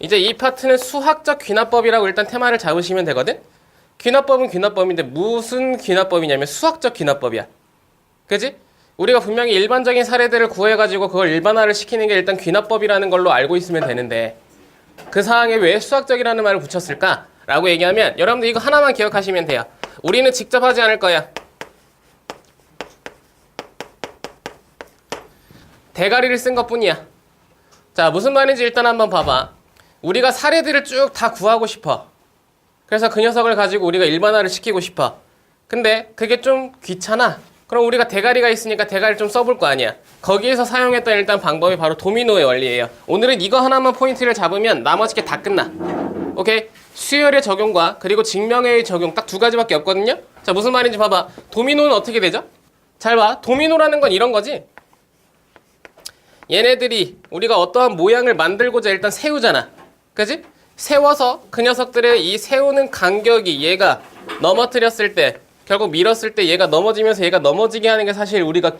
이제 이 파트는 수학적 귀납법이라고 일단 테마를 잡으시면 되거든? 귀납법은 귀납법인데 무슨 귀납법이냐면 수학적 귀납법이야. 그지? 우리가 분명히 일반적인 사례들을 구해가지고 그걸 일반화를 시키는 게 일단 귀납법이라는 걸로 알고 있으면 되는데 그 상황에 왜 수학적이라는 말을 붙였을까? 라고 얘기하면 여러분들 이거 하나만 기억하시면 돼요. 우리는 직접 하지 않을 거야. 대가리를 쓴 것뿐이야. 자, 무슨 말인지 일단 한번 봐봐. 우리가 사례들을 쭉 다 구하고 싶어. 그래서 그 녀석을 가지고 우리가 일반화를 시키고 싶어. 근데 그게 좀 귀찮아. 그럼 우리가 대가리가 있으니까 대가리를 좀 써볼 거 아니야. 거기에서 사용했던 일단 방법이 바로 도미노의 원리예요. 오늘은 이거 하나만 포인트를 잡으면 나머지 게 다 끝나. 오케이? 수열의 적용과 그리고 증명의 적용 딱 두 가지밖에 없거든요. 자, 무슨 말인지 봐봐. 도미노는 어떻게 되죠? 잘 봐. 도미노라는 건 이런 거지. 얘네들이 우리가 어떠한 모양을 만들고자 일단 세우잖아. 그지? 세워서 그 녀석들의 이 세우는 간격이 얘가 넘어뜨렸을 때 결국 밀었을 때 얘가 넘어지면서 얘가 넘어지게 하는 게 사실 우리가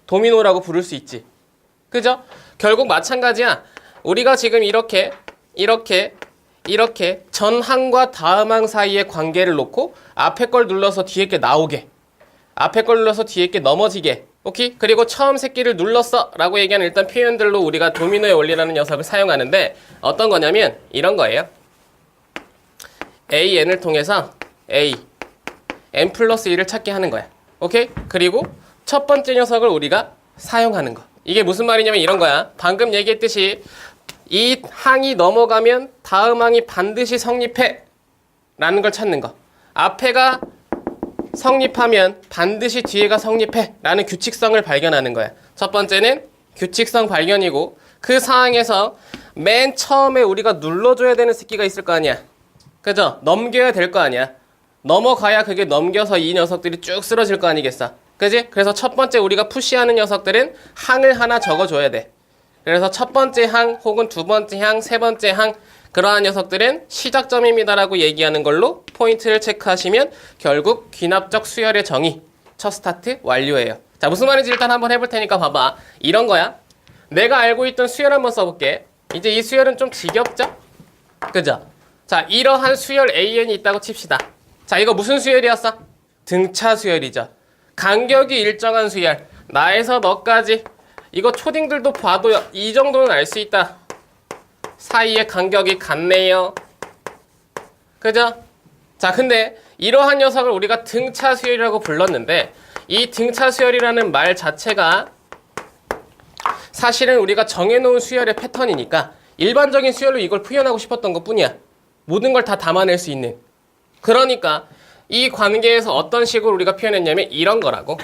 도미노라고 부를 수 있지. 그죠? 결국 마찬가지야. 우리가 지금 이렇게 전항과 다음항 사이의 관계를 놓고 앞에 걸 눌러서 뒤에 게 나오게, 앞에 걸 눌러서 뒤에 게 넘어지게, 오케이? 그리고 처음 새끼를 눌렀어 라고 얘기하는 일단 표현들로 우리가 도미노의 원리라는 녀석을 사용하는데 어떤 거냐면 이런 거예요. AN을 통해서 A, N 플러스 1을 찾게 하는 거야. 오케이? 그리고 첫 번째 녀석을 우리가 사용하는 거. 이게 무슨 말이냐면 이런 거야. 방금 얘기했듯이 이 항이 넘어가면 다음 항이 반드시 성립해 라는 걸 찾는 거. 앞에가 성립하면 반드시 뒤에가 성립해 라는 규칙성을 발견하는 거야. 첫 번째는 규칙성 발견이고 그 상황에서 맨 처음에 우리가 눌러줘야 되는 새끼가 있을 거 아니야. 그죠? 넘겨야 될 거 아니야. 넘어가야 그게 넘겨서 이 녀석들이 쭉 쓰러질 거 아니겠어. 그지? 그래서 첫 번째 우리가 푸시하는 녀석들은 항을 하나 적어줘야 돼. 그래서 첫 번째 항 혹은 두 번째 항, 세 번째 항 그러한 녀석들은 시작점입니다라고 얘기하는 걸로 포인트를 체크하시면 결국 귀납적 수열의 정의 첫 스타트 완료예요. 자, 무슨 말인지 일단 한번 해볼 테니까 봐봐. 이런 거야. 내가 알고 있던 수열 한번 써볼게. 이제 이 수열은 좀 지겹죠? 그죠? 자, 이러한 수열 AN이 있다고 칩시다. 자, 이거 무슨 수열이었어? 등차 수열이죠. 간격이 일정한 수열. 나에서 너까지. 이거 초딩들도 봐도 이 정도는 알 수 있다. 사이의 간격이 같네요. 그죠? 자, 근데 이러한 녀석을 우리가 등차 수열이라고 불렀는데 이 등차 수열이라는 말 자체가 사실은 우리가 정해놓은 수열의 패턴이니까 일반적인 수열로 이걸 표현하고 싶었던 것뿐이야. 모든 걸 다 담아낼 수 있는. 그러니까 이 관계에서 어떤 식으로 우리가 표현했냐면 이런 거라고.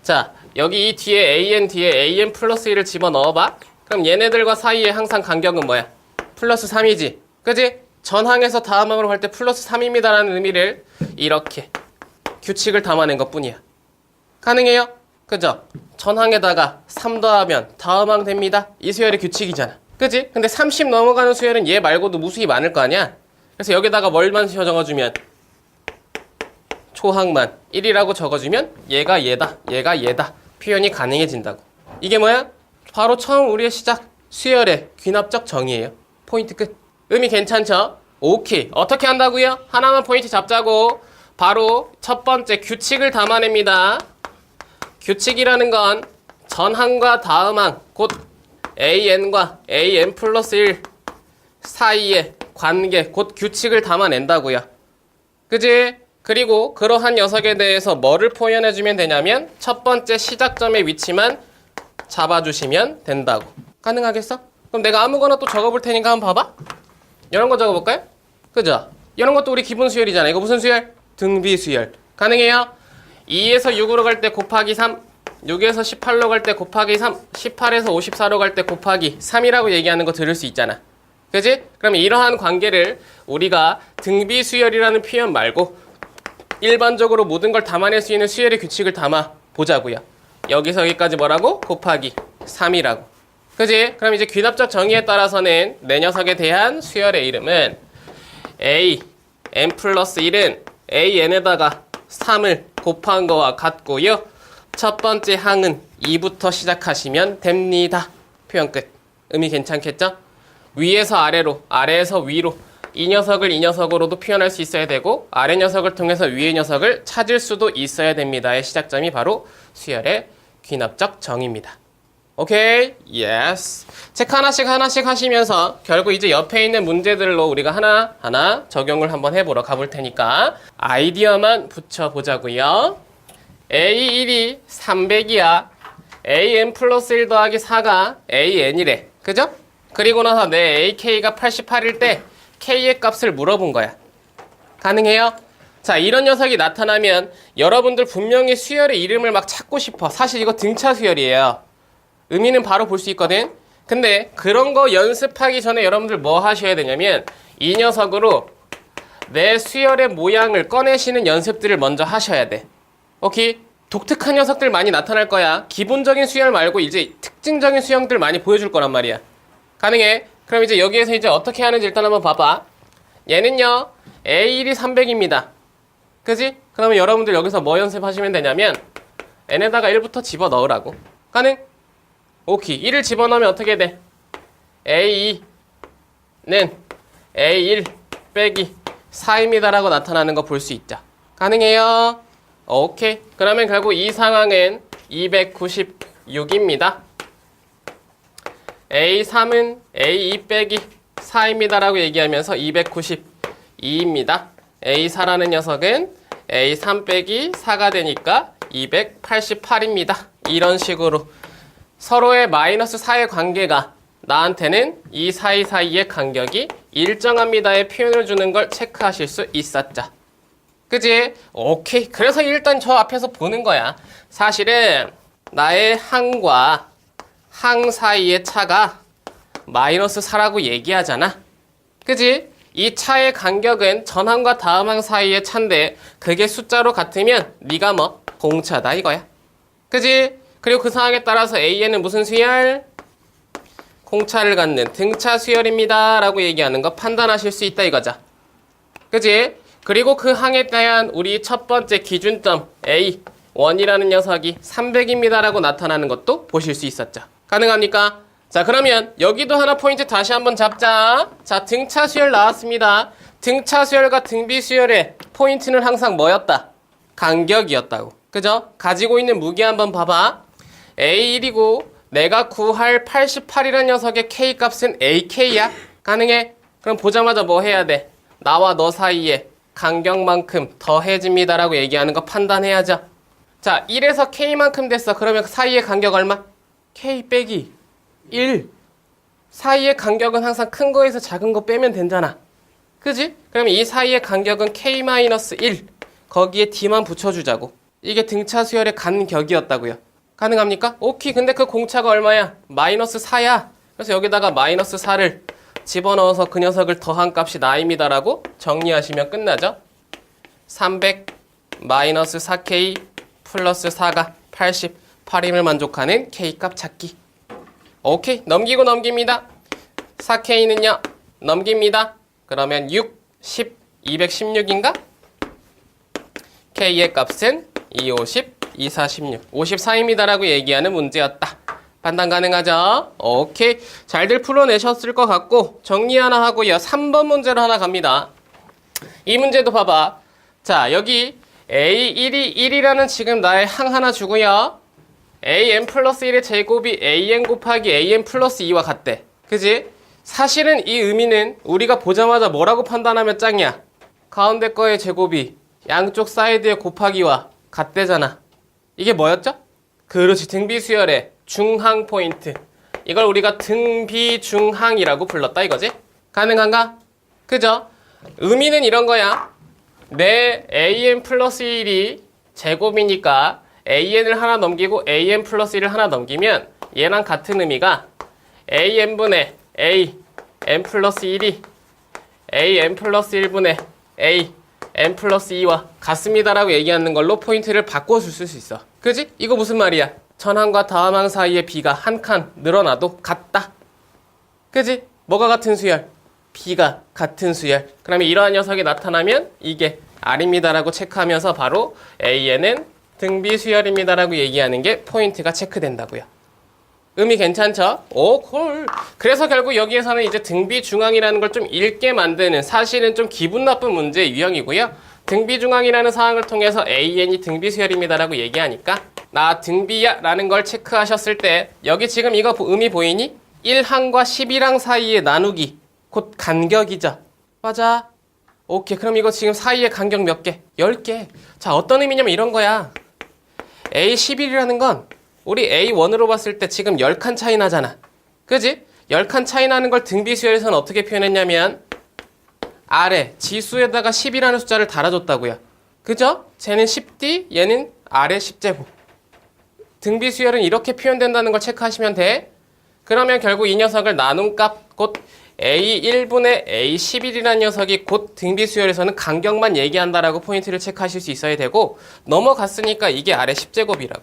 자, 여기 이 뒤에 AN 뒤에 AN 플러스 1을 집어넣어봐. 그럼 얘네들과 사이에 항상 간격은 뭐야? 플러스 3이지. 그지? 전항에서 다음항으로 갈 때 플러스 3입니다 라는 의미를 이렇게 규칙을 담아낸 것뿐이야. 가능해요? 그죠? 전항에다가 3 더하면 다음항 됩니다. 이 수열의 규칙이잖아. 그지? 근데 30 넘어가는 수열은 얘 말고도 무수히 많을 거 아니야? 그래서 여기다가 뭘만 적어주면 초항만 1이라고 적어주면 얘가 얘다, 얘가 얘다 표현이 가능해진다고. 이게 뭐야? 바로 처음 우리의 시작 수열의 귀납적 정의예요. 포인트 끝. 의미 괜찮죠? 오케이. 어떻게 한다고요? 하나만 포인트 잡자고. 바로 첫 번째 규칙을 담아냅니다. 규칙이라는 건 전항과 다음항 곧 AN과 AN 플러스 1 사이의 관계 곧 규칙을 담아낸다고요. 그지? 그리고 그러한 녀석에 대해서 뭐를 표현해주면 되냐면 첫 번째 시작점의 위치만 잡아주시면 된다고. 가능하겠어? 그럼 내가 아무거나 또 적어볼 테니까 한번 봐봐. 이런 거 적어볼까요? 그죠? 이런 것도 우리 기본 수열이잖아. 이거 무슨 수열? 등비 수열. 가능해요? 2에서 6으로 갈 때 곱하기 3, 6에서 18로 갈 때 곱하기 3, 18에서 54로 갈 때 곱하기 3이라고 얘기하는 거 들을 수 있잖아. 그지? 그럼 이러한 관계를 우리가 등비 수열이라는 표현 말고 일반적으로 모든 걸 담아낼 수 있는 수열의 규칙을 담아 보자고요. 여기서 여기까지 뭐라고? 곱하기 3이라고. 그지? 그럼 이제 귀납적 정의에 따라서는 내 녀석에 대한 수열의 이름은 A, N 플러스 1은 AN에다가 3을 곱한 거와 같고요. 첫 번째 항은 2부터 시작하시면 됩니다. 표현 끝. 의미 괜찮겠죠? 위에서 아래로, 아래에서 위로 이 녀석을 이 녀석으로도 표현할 수 있어야 되고 아래 녀석을 통해서 위의 녀석을 찾을 수도 있어야 됩니다의 시작점이 바로 수열의 귀납적 정의입니다. 오케이? 예스. 책 하나씩 하시면서 결국 이제 옆에 있는 문제들로 우리가 하나하나 적용을 한번 해보러 가볼 테니까 아이디어만 붙여보자고요. A1이 300이야. AN 플러스 1 더하기 4가 AN이래. 그죠? 그리고 나서 내 AK가 88일 때 K의 값을 물어본 거야. 가능해요? 자, 이런 녀석이 나타나면 여러분들 분명히 수열의 이름을 막 찾고 싶어. 사실 이거 등차 수열이에요. 의미는 바로 볼 수 있거든. 근데 그런 거 연습하기 전에 여러분들 뭐 하셔야 되냐면 이 녀석으로 내 수열의 모양을 꺼내시는 연습들을 먼저 하셔야 돼. 오케이? 독특한 녀석들 많이 나타날 거야. 기본적인 수열 말고 이제 특징적인 수형들 많이 보여줄 거란 말이야. 가능해? 그럼 이제 여기에서 이제 어떻게 하는지 일단 한번 봐봐. 얘는요 A1이 300입니다. 그지? 그러면 여러분들 여기서 뭐 연습하시면 되냐면 n에다가 1부터 집어넣으라고. 가능? 오케이. 1을 집어넣으면 어떻게 돼? A2는 A1 빼기 4입니다 라고 나타나는 거 볼 수 있죠. 가능해요? 오케이. 그러면 결국 이 상황은 296입니다. A3은 A2 빼기 4입니다 라고 얘기하면서 292입니다. A4라는 녀석은 A3 빼기 4가 되니까 288입니다. 이런 식으로 서로의 마이너스 4의 관계가 나한테는 이 사이사이의 간격이 일정합니다의 표현을 주는 걸 체크하실 수 있었죠. 그지? 오케이. 그래서 일단 저 앞에서 보는 거야. 사실은 나의 항과 항 사이의 차가 마이너스 4라고 얘기하잖아. 그지? 이 차의 간격은 전항과 다음항 사이의 차인데 그게 숫자로 같으면 네가 뭐 공차다 이거야. 그지? 그리고 그 상황에 따라서 A에는 무슨 수열? 공차를 갖는 등차 수열입니다 라고 얘기하는 거 판단하실 수 있다 이거죠. 그지? 그리고 그 항에 대한 우리 첫 번째 기준점 A1이라는 녀석이 300입니다 라고 나타나는 것도 보실 수 있었죠. 가능합니까? 자, 그러면 여기도 하나 포인트 다시 한번 잡자. 자, 등차 수열 나왔습니다. 등차 수열과 등비 수열의 포인트는 항상 뭐였다? 간격이었다고. 그죠? 가지고 있는 무게 한번 봐봐. A1이고 내가 구할 88이라는 녀석의 K 값은 AK야. 가능해? 그럼 보자마자 뭐 해야 돼? 나와 너 사이에 간격만큼 더해집니다 라고 얘기하는 거 판단해야죠. 자, 1에서 K만큼 됐어. 그러면 사이의 간격 얼마? K 빼기 1. 사이의 간격은 항상 큰 거에서 작은 거 빼면 되잖아. 그지? 그러면 이 사이의 간격은 K-1. 거기에 D만 붙여주자고. 이게 등차 수열의 간격이었다고요. 가능합니까? 오케이. 근데 그 공차가 얼마야? 마이너스 4야. 그래서 여기다가 마이너스 4를 집어넣어서 그 녀석을 더한 값이 나입니다 라고 정리하시면 끝나죠. 300 마이너스 4K 플러스 4가 88임을 만족하는 K값 찾기. 오케이. 넘기고 넘깁니다. 4K는요 넘깁니다. 그러면 6, 10, 216인가? K의 값은 250, 246, 54입니다 라고 얘기하는 문제였다. 판단 가능하죠? 오케이. 잘들 풀어내셨을 것 같고 정리 하나 하고요. 3번 문제로 하나 갑니다. 이 문제도 봐봐. 자, 여기 A1이 1이라는 지금 나의 항 하나 주고요. AN 플러스 1의 제곱이 AN 곱하기 AN 플러스 2와 같대. 그지? 사실은 이 의미는 우리가 보자마자 뭐라고 판단하면 짱이야? 가운데 거의 제곱이 양쪽 사이드의 곱하기와 같대잖아. 이게 뭐였죠? 그렇지. 등비수열의 중항 포인트. 이걸 우리가 등비중항이라고 불렀다 이거지? 가능한가? 그죠? 의미는 이런 거야. 내 AN 플러스 1이 제곱이니까 AN을 하나 넘기고 AN 플러스 1을 하나 넘기면 얘랑 같은 의미가 AN분의 AN 플러스 1이 AN 플러스 1분의 AN 플러스 2와 같습니다 라고 얘기하는 걸로 포인트를 바꿔줄 수 있어. 그지? 이거 무슨 말이야? 전항과 다음항 사이의 B가 한 칸 늘어나도 같다. 그지? 뭐가 같은 수열? B가 같은 수열. 그러면 이러한 녀석이 나타나면 이게 R입니다 라고 체크하면서 바로 AN은 등비 수열입니다 라고 얘기하는 게 포인트가 체크된다고요. 의미 괜찮죠? 오, 콜. 그래서 결국 여기에서는 이제 등비중앙이라는 걸 좀 읽게 만드는 사실은 좀 기분 나쁜 문제의 유형이고요. 등비중앙이라는 사항을 통해서 AN이 등비수열입니다라고 얘기하니까 나 등비야 라는 걸 체크하셨을 때 여기 지금 이거 의미 보이니? 1항과 12항 사이의 나누기 곧 간격이죠. 맞아. 오케이. 그럼 이거 지금 사이의 간격 몇 개? 10개. 자, 어떤 의미냐면 이런 거야. A11이라는 건 우리 A1으로 봤을 때 지금 10칸 차이 나잖아. 그지? 10칸 차이 나는 걸 등비수열에서는 어떻게 표현했냐면 아래 지수에다가 10이라는 숫자를 달아줬다고요. 그죠? 쟤는 10D, 얘는 아래 10제곱. 등비수열은 이렇게 표현된다는 걸 체크하시면 돼. 그러면 결국 이 녀석을 나눈 값 곧 A1분의 A11이라는 녀석이 곧 등비수열에서는 간격만 얘기한다라고 포인트를 체크하실 수 있어야 되고 넘어갔으니까 이게 아래 10제곱이라고.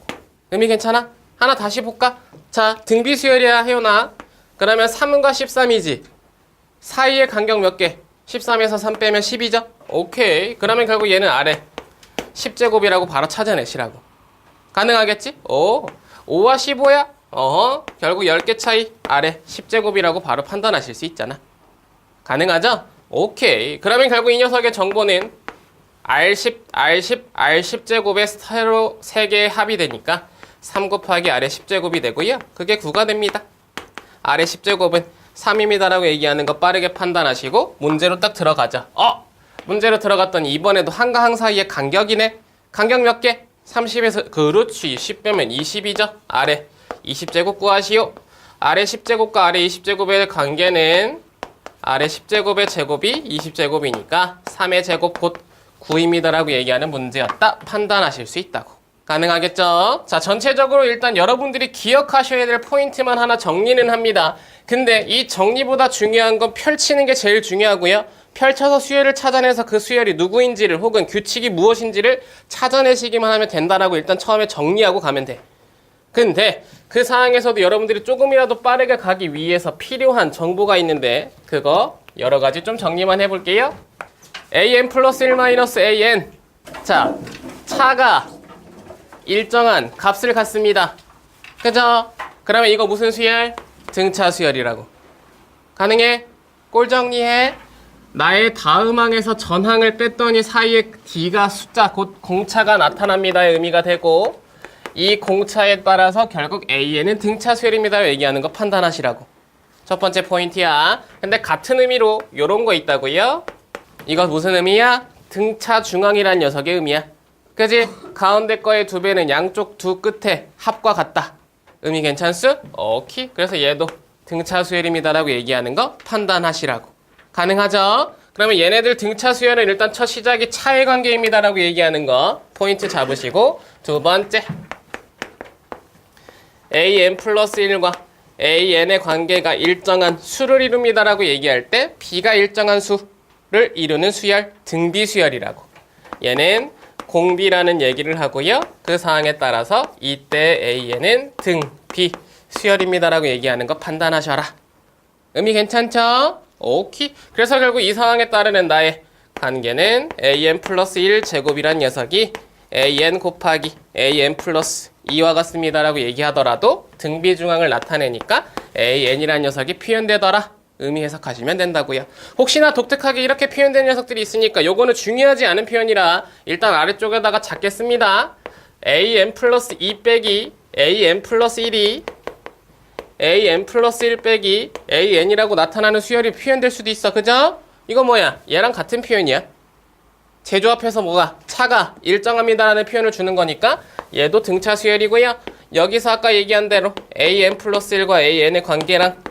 의미 괜찮아? 하나 다시 볼까? 자, 등비수열이야 혜연아. 그러면 3과 13이지. 사이의 간격 몇 개? 13에서 3 빼면 10이죠? 오케이. 그러면 결국 얘는 아래 10제곱이라고 바로 찾아내시라고. 가능하겠지? 오, 5와 15야? 결국 10개 차이 아래 10제곱이라고 바로 판단하실 수 있잖아. 가능하죠? 오케이. 그러면 결국 이 녀석의 정보는 R10, R10, R10제곱의 세로 3개의 합이 되니까 3 곱하기 아래 10제곱이 되고요. 그게 9가 됩니다. 아래 10제곱은 3입니다라고 얘기하는 거 빠르게 판단하시고 문제로 딱 들어가죠. 문제로 들어갔더니 이번에도 항과 항 사이의 간격이네. 간격 몇 개? 30에서 그렇지. 10 빼면 20이죠. 아래 20제곱 구하시오. 아래 10제곱과 아래 20제곱의 관계는 아래 10제곱의 제곱이 20제곱이니까 3의 제곱 곧 9입니다라고 얘기하는 문제였다. 판단하실 수 있다고. 가능하겠죠? 자, 전체적으로 일단 여러분들이 기억하셔야 될 포인트만 하나 정리는 합니다. 근데 이 정리보다 중요한 건 펼치는 게 제일 중요하고요. 펼쳐서 수열을 찾아내서 그 수열이 누구인지를 혹은 규칙이 무엇인지를 찾아내시기만 하면 된다라고 일단 처음에 정리하고 가면 돼. 근데 그 상황에서도 여러분들이 조금이라도 빠르게 가기 위해서 필요한 정보가 있는데 그거 여러 가지 좀 정리만 해볼게요. AN 플러스 1 마이너스 AN. 자, 차가 일정한 값을 갖습니다. 그죠? 그러면 이거 무슨 수열? 등차 수열이라고. 가능해? 꼴 정리해. 나의 다음 항에서 전 항을 뺐더니 사이에 D가 숫자 곧 공차가 나타납니다의 의미가 되고 이 공차에 따라서 결국 AN은 등차 수열입니다 얘기하는 거 판단하시라고. 첫 번째 포인트야. 근데 같은 의미로 요런 거 있다고요. 이거 무슨 의미야? 등차 중앙이란 녀석의 의미야. 그지? 가운데 거의 2배는 양쪽 두 끝에 합과 같다. 의미 괜찮수? 오케이. 그래서 얘도 등차 수열입니다라고 얘기하는 거 판단하시라고. 가능하죠? 그러면 얘네들 등차 수열은 일단 첫 시작이 차의 관계입니다라고 얘기하는 거 포인트 잡으시고 두 번째 AN 플러스 1과 AN의 관계가 일정한 수를 이룹니다라고 얘기할 때 B가 일정한 수를 이루는 수열 등비수열이라고. 얘는 공비라는 얘기를 하고요. 그 사항에 따라서 이때 AN은 등비 수열입니다라고 얘기하는 거 판단하셔라. 의미 괜찮죠? 오케이. 그래서 결국 이 상황에 따르는 나의 관계는 AN 플러스 1 제곱이란 녀석이 AN 곱하기 AN 플러스 2와 같습니다라고 얘기하더라도 등비중앙을 나타내니까 AN이란 녀석이 표현되더라. 의미 해석하시면 된다고요. 혹시나 독특하게 이렇게 표현된 녀석들이 있으니까 요거는 중요하지 않은 표현이라 일단 아래쪽에다가 잡겠습니다. AN 플러스 2 빼기 AN 플러스 1이 AN 플러스 1 빼기 AN이라고 나타나는 수열이 표현될 수도 있어. 그죠? 이거 뭐야? 얘랑 같은 표현이야. 제조합해서 뭐가? 차가 일정합니다라는 표현을 주는 거니까 얘도 등차 수열이고요. 여기서 아까 얘기한 대로 AN 플러스 1과 AN의 관계랑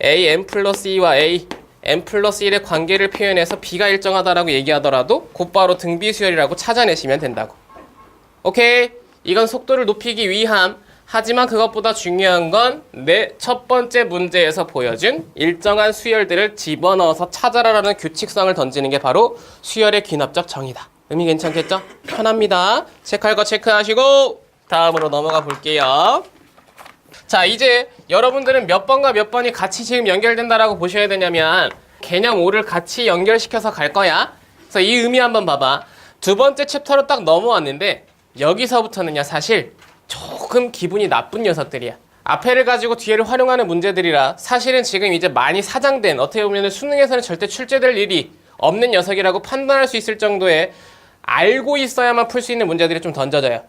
AN 플러스 2와 AN 플러스 1의 관계를 표현해서 B가 일정하다라고 얘기하더라도 곧바로 등비수열이라고 찾아내시면 된다고. 오케이? 이건 속도를 높이기 위함. 하지만 그것보다 중요한 건 내 첫 번째 문제에서 보여준 일정한 수열들을 집어넣어서 찾아라라는 규칙성을 던지는 게 바로 수열의 귀납적 정의다. 의미 괜찮겠죠? 편합니다. 체크할 거 체크하시고 다음으로 넘어가 볼게요. 자, 이제 여러분들은 몇 번과 몇 번이 같이 지금 연결된다라고 보셔야 되냐면 개념 5를 같이 연결시켜서 갈 거야. 그래서 이 의미 한번 봐봐. 두 번째 챕터로 딱 넘어왔는데 여기서부터는요 사실 조금 기분이 나쁜 녀석들이야. 앞에를 가지고 뒤에를 활용하는 문제들이라 사실은 지금 이제 많이 사장된, 어떻게 보면 수능에서는 절대 출제될 일이 없는 녀석이라고 판단할 수 있을 정도의 알고 있어야만 풀 수 있는 문제들이 좀 던져져요.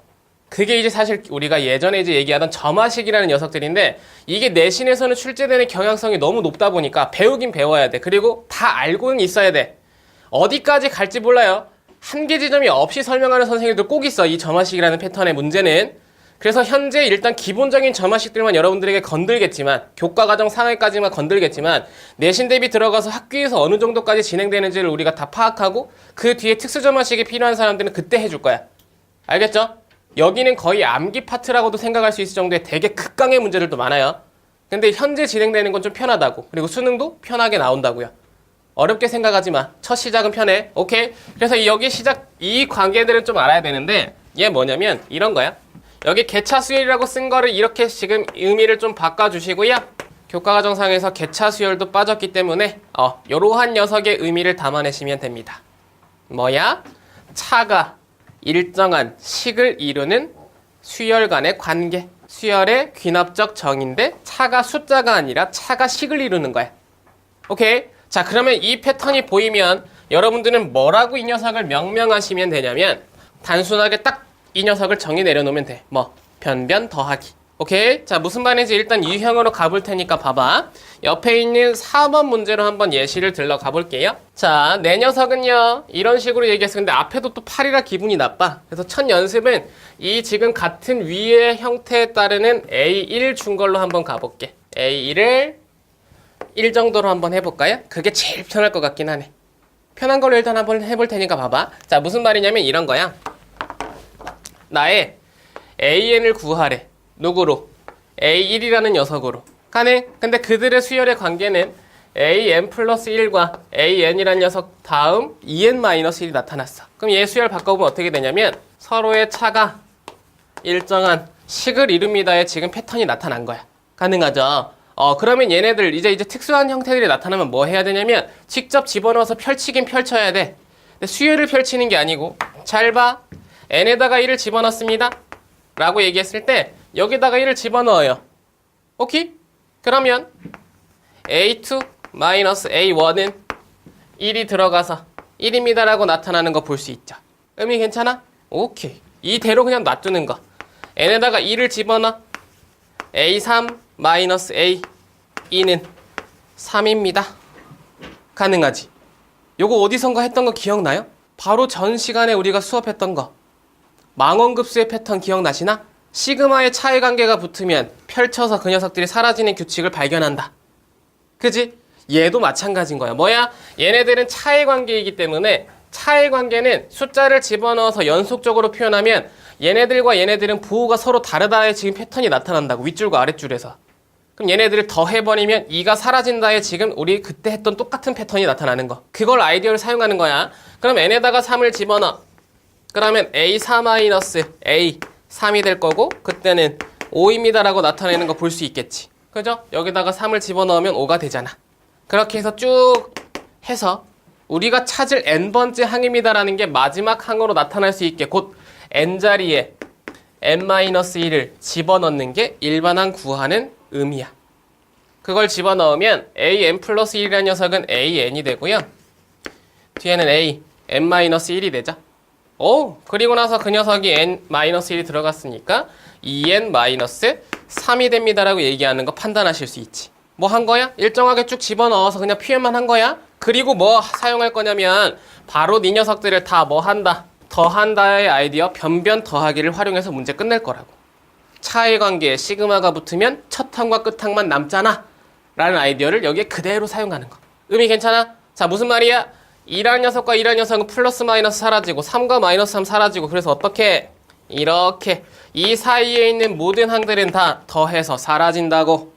그게 이제 사실 우리가 예전에 이제 얘기하던 점화식이라는 녀석들인데, 이게 내신에서는 출제되는 경향성이 너무 높다 보니까 배우긴 배워야 돼. 그리고 다 알고는 있어야 돼. 어디까지 갈지 몰라요. 한계 지점이 없이 설명하는 선생님들 꼭 있어, 이 점화식이라는 패턴의 문제는. 그래서 현재 일단 기본적인 점화식들만 여러분들에게 건들겠지만, 교과과정 상해까지만 건들겠지만, 내신 대비 들어가서 학교에서 어느 정도까지 진행되는지를 우리가 다 파악하고 그 뒤에 특수 점화식이 필요한 사람들은 그때 해줄 거야. 알겠죠? 여기는 거의 암기 파트라고도 생각할 수 있을 정도의 되게 극강의 문제들도 많아요. 근데 현재 진행되는 건 좀 편하다고. 그리고 수능도 편하게 나온다고요. 어렵게 생각하지 마. 첫 시작은 편해. 오케이? 그래서 여기 시작, 이 관계들은 좀 알아야 되는데, 얘 뭐냐면 이런 거야. 여기 개차수열이라고 쓴 거를 이렇게 지금 의미를 좀 바꿔주시고요. 교과과정상에서 개차수열도 빠졌기 때문에 요러한 녀석의 의미를 담아내시면 됩니다. 뭐야? 차가 일정한 식을 이루는 수열 간의 관계. 수열의 귀납적 정의인데 차가 숫자가 아니라 차가 식을 이루는 거야. 오케이? 자, 그러면 이 패턴이 보이면 여러분들은 뭐라고 이 녀석을 명명하시면 되냐면 단순하게 딱 이 녀석을 정의 내려놓으면 돼. 뭐 변변 더하기. 오케이? 자, 무슨 말인지 일단 유형으로 가볼 테니까 봐봐. 옆에 있는 4번 문제로 한번 예시를 들러 가볼게요. 자, 내 녀석은요 이런 식으로 얘기했어. 근데 앞에도 또 8이라 기분이 나빠. 그래서 첫 연습은 이 지금 같은 위의 형태에 따르는 A1 준 걸로 한번 가볼게. A1을 1 정도로 한번 해볼까요? 그게 제일 편할 것 같긴 하네. 편한 걸로 일단 한번 해볼 테니까 봐봐. 자, 무슨 말이냐면 이런 거야. 나의 AN을 구하래. 누구로? A1이라는 녀석으로. 가능? 근데 그들의 수열의 관계는 AN 플러스 1과 AN이라는 녀석 다음 EN-1이 나타났어. 그럼 얘 수열 바꿔보면 어떻게 되냐면 서로의 차가 일정한 식을 이룹니다의 지금 패턴이 나타난 거야. 가능하죠? 그러면 얘네들 이제 특수한 형태들이 나타나면 뭐 해야 되냐면 직접 집어넣어서 펼치긴 펼쳐야 돼. 근데 수열을 펼치는 게 아니고, 잘 봐. n에다가 1을 집어넣습니다 라고 얘기했을 때 여기다가 1을 집어넣어요. 오케이? 그러면 A2 마이너스 A1은 1이 들어가서 1입니다 라고 나타나는 거 볼 수 있죠. 의미 괜찮아? 오케이. 이대로 그냥 놔두는 거. n에다가 2를 집어넣어. A3 마이너스 A2는 3입니다. 가능하지? 요거 어디선가 했던 거 기억나요? 바로 전 시간에 우리가 수업했던 거. 망원급수의 패턴 기억나시나? 시그마의 차의 관계가 붙으면 펼쳐서 그 녀석들이 사라지는 규칙을 발견한다. 그지? 얘도 마찬가지인 거야. 뭐야? 얘네들은 차의 관계이기 때문에 차의 관계는 숫자를 집어넣어서 연속적으로 표현하면 얘네들과 얘네들은 부호가 서로 다르다의 지금 패턴이 나타난다고. 윗줄과 아랫줄에서. 그럼 얘네들을 더해버리면 2가 사라진다의 지금 우리 그때 했던 똑같은 패턴이 나타나는 거. 그걸 아이디어를 사용하는 거야. 그럼 n에다가 3을 집어넣어. 그러면 A4-A 3이 될 거고 그때는 5입니다 라고 나타내는 거 볼 수 있겠지. 그죠? 여기다가 3을 집어넣으면 5가 되잖아. 그렇게 해서 쭉 해서 우리가 찾을 n번째 항입니다 라는 게 마지막 항으로 나타날 수 있게 곧 n자리에 n-1을 집어넣는 게 일반항 구하는 의미야. 그걸 집어넣으면 an 플러스 1이라는 녀석은 an이 되고요. 뒤에는 a n-1이 되죠. 그리고 나서 그 녀석이 n-1이 들어갔으니까 2n-3이 됩니다 라고 얘기하는 거 판단하실 수 있지. 뭐 한 거야? 일정하게 쭉 집어넣어서 그냥 표현만 한 거야? 그리고 뭐 사용할 거냐면 바로 이 녀석들을 다 뭐 한다? 더한다의 아이디어 변변 더하기를 활용해서 문제 끝낼 거라고. 차의 관계에 시그마가 붙으면 첫 항과 끝 항만 남잖아 라는 아이디어를 여기에 그대로 사용하는 거. 의미 괜찮아? 자, 무슨 말이야? 2라는 녀석과 2라는 녀석은 플러스 마이너스 사라지고 3과 마이너스 3 사라지고, 그래서 어떻게? 이렇게 이 사이에 있는 모든 항들은 다 더해서 사라진다고.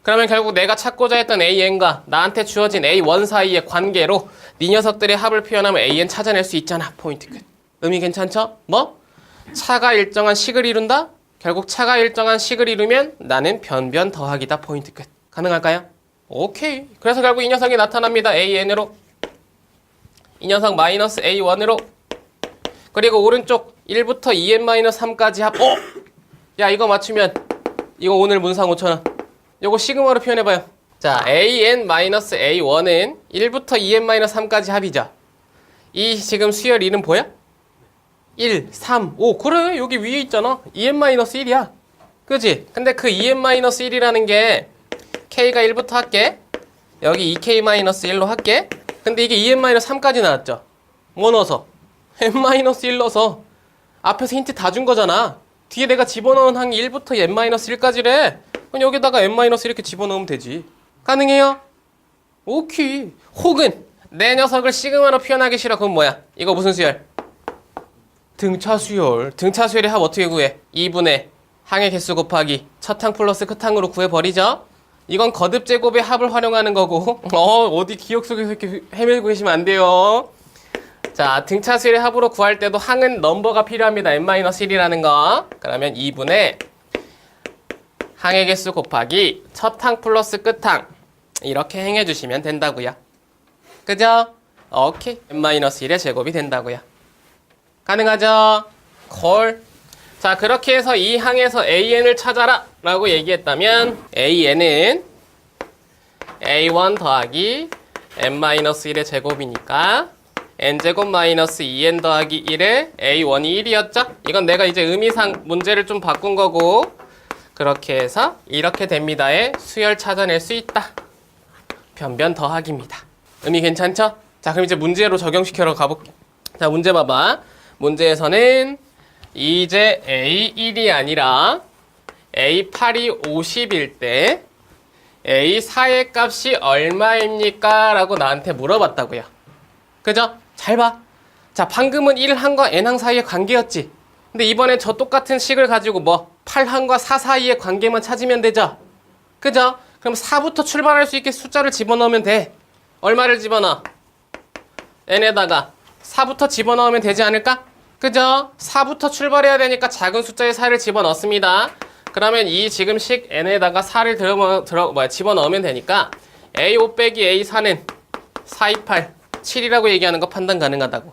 그러면 결국 내가 찾고자 했던 AN과 나한테 주어진 A1 사이의 관계로 네 녀석들의 합을 표현하면 AN 찾아낼 수 있잖아. 포인트 끝. 의미 괜찮죠? 뭐? 차가 일정한 식을 이룬다? 결국 차가 일정한 식을 이루면 나는 변변 더하기다. 포인트 끝. 가능할까요? 오케이. 그래서 결국 이 녀석이 나타납니다. AN으로. 이 녀석 마이너스 A1으로. 그리고 오른쪽 1부터 2n-3까지 합. 야, 이거 맞추면 이거 오늘 문상 5,000원. 요거 시그마로 표현해봐요. 자, an-a1은 1부터 2n-3까지 합이죠. 이 지금 수열 1은 보여? 1, 3, 5. 그래, 여기 위에 있잖아. 2n-1이야. 그지? 근데 그 2n-1이라는 게 k가 1부터 할게. 여기 2k-1로 할게. 근데 이게 2n-3까지 나왔죠. 뭐 넣어서? n-1 넣어서. 앞에서 힌트 다 준 거잖아. 뒤에 내가 집어넣은 항이 1부터 n-1까지래. 그럼 여기다가 n- 이렇게 집어넣으면 되지. 가능해요? 오케이. 혹은 내 녀석을 시그마로 표현하기 싫어. 그럼 뭐야? 이거 무슨 수열? 등차 수열. 등차 수열의 합 어떻게 구해? 2분의 항의 개수 곱하기 첫 항 플러스 끝 항으로 구해버리죠. 이건 거듭 제곱의 합을 활용하는 거고 어디 기억 속에서 이렇게 헤매고 계시면 안 돼요. 자, 등차 수열의 합으로 구할 때도 항은 넘버가 필요합니다. n-1이라는 거. 그러면 2분의 항의 개수 곱하기 첫 항 플러스 끝 항 이렇게 행해 주시면 된다고요. 그죠? 오케이. n-1의 제곱이 된다고요. 가능하죠? 콜. 자, 그렇게 해서 이 항에서 an을 찾아라 라고 얘기했다면 an은 a1 더하기 n-1의 제곱이니까 n제곱 마이너스 2n 더하기 1에 a1이 1이었죠? 이건 내가 이제 의미상 문제를 좀 바꾼 거고 그렇게 해서 이렇게 됩니다에 수열 찾아낼 수 있다. 변변 더하기입니다. 의미 괜찮죠? 자, 그럼 이제 문제로 적용시켜러 가볼게. 자, 문제 봐봐. 문제에서는 이제 A1이 아니라 A8이 50일 때 A4의 값이 얼마입니까? 라고 나한테 물어봤다고요. 그죠? 잘 봐. 자, 방금은 1항과 n항 사이의 관계였지. 근데 이번엔 저 똑같은 식을 가지고 뭐 8항과 4 사이의 관계만 찾으면 되죠. 그죠? 그럼 4부터 출발할 수 있게 숫자를 집어넣으면 돼. 얼마를 집어넣어? n에다가 4부터 집어넣으면 되지 않을까? 그죠? 4부터 출발해야 되니까 작은 숫자의 4를 집어넣습니다. 그러면 이 지금 식 n에다가 4를 집어넣으면 되니까 a5 빼기 a4는 4, 2, 8, 7이라고 얘기하는 거 판단 가능하다고.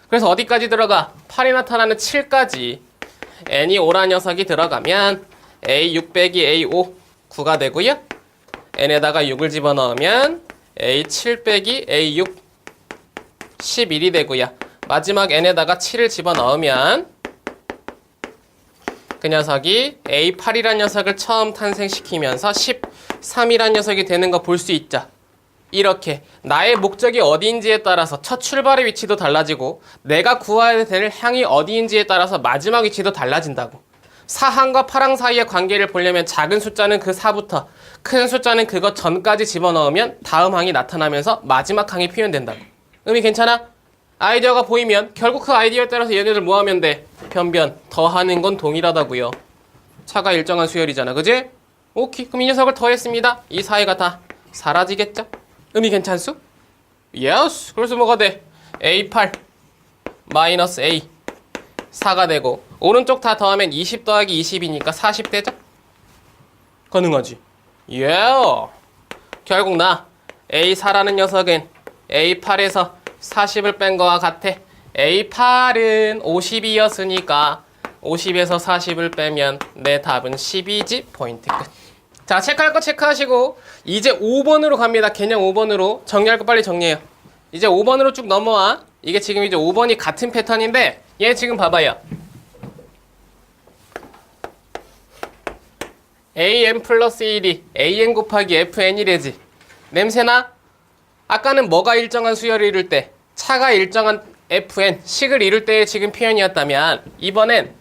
그래서 어디까지 들어가? 8이 나타나는 7까지 n이 5라 녀석이 들어가면 a6 빼기 a5 9가 되고요. n에다가 6을 집어넣으면 a7 빼기 a6 11이 되고요. 마지막 n에다가 7을 집어넣으면 그 녀석이 a8이란 녀석을 처음 탄생시키면서 13이란 녀석이 되는 거 볼 수 있죠. 이렇게 나의 목적이 어디인지에 따라서 첫 출발의 위치도 달라지고 내가 구해야 될 향이 어디인지에 따라서 마지막 위치도 달라진다고. 4항과 8항 사이의 관계를 보려면 작은 숫자는 그 4부터 큰 숫자는 그것 전까지 집어넣으면 다음 항이 나타나면서 마지막 항이 표현된다고. 의미 괜찮아? 아이디어가 보이면 결국 그 아이디어에 따라서 얘네들 뭐 하면 돼? 변변, 더하는 건 동일하다고요. 차가 일정한 수열이잖아, 그지? 오케이, 그럼 이 녀석을 더했습니다. 이 사이가 다 사라지겠죠? 의미 괜찮수? 예스! 그래서 뭐가 돼? A8 마이너스 A 4가 되고 오른쪽 다 더하면 20 더하기 20이니까 40 되죠? 가능하지? 예! 결국 나 A4라는 녀석은 A8에서 40을 뺀 거와 같아. A8은 50이었으니까 50에서 40을 빼면 내 답은 10이지. 포인트 끝. 자, 체크할 거 체크하시고 이제 5번으로 갑니다. 개념 5번으로. 정리할 거 빨리 정리해요. 이제 5번으로 쭉 넘어와. 이게 지금 이제 5번이 같은 패턴인데 얘 지금 봐봐요. an 플러스 1이 an 곱하기 fn이래지. 냄새나? 아까는 뭐가 일정한 수열을 이룰 때? 차가 일정한 fn, 식을 이룰 때의 지금 표현이었다면 이번엔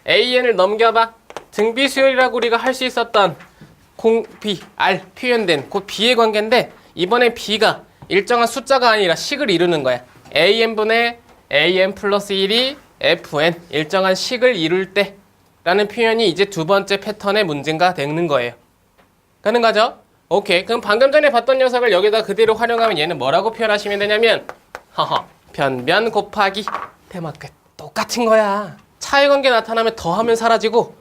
an을 넘겨봐. 등비수열이라고 우리가 할 수 있었던 공, b, r 표현된 그 b의 관계인데 이번엔 b가 일정한 숫자가 아니라 식을 이루는 거야. an분의 an 플러스 1이 fn, 일정한 식을 이룰 때 라는 표현이 이제 두 번째 패턴의 문제가 되는 거예요. 가능하죠? 오케이. 그럼 방금 전에 봤던 녀석을 여기다 그대로 활용하면 얘는 뭐라고 표현하시면 되냐면 변변 곱하기 테마 끝. 똑같은 거야. 차의 관계 나타나면 더하면 사라지고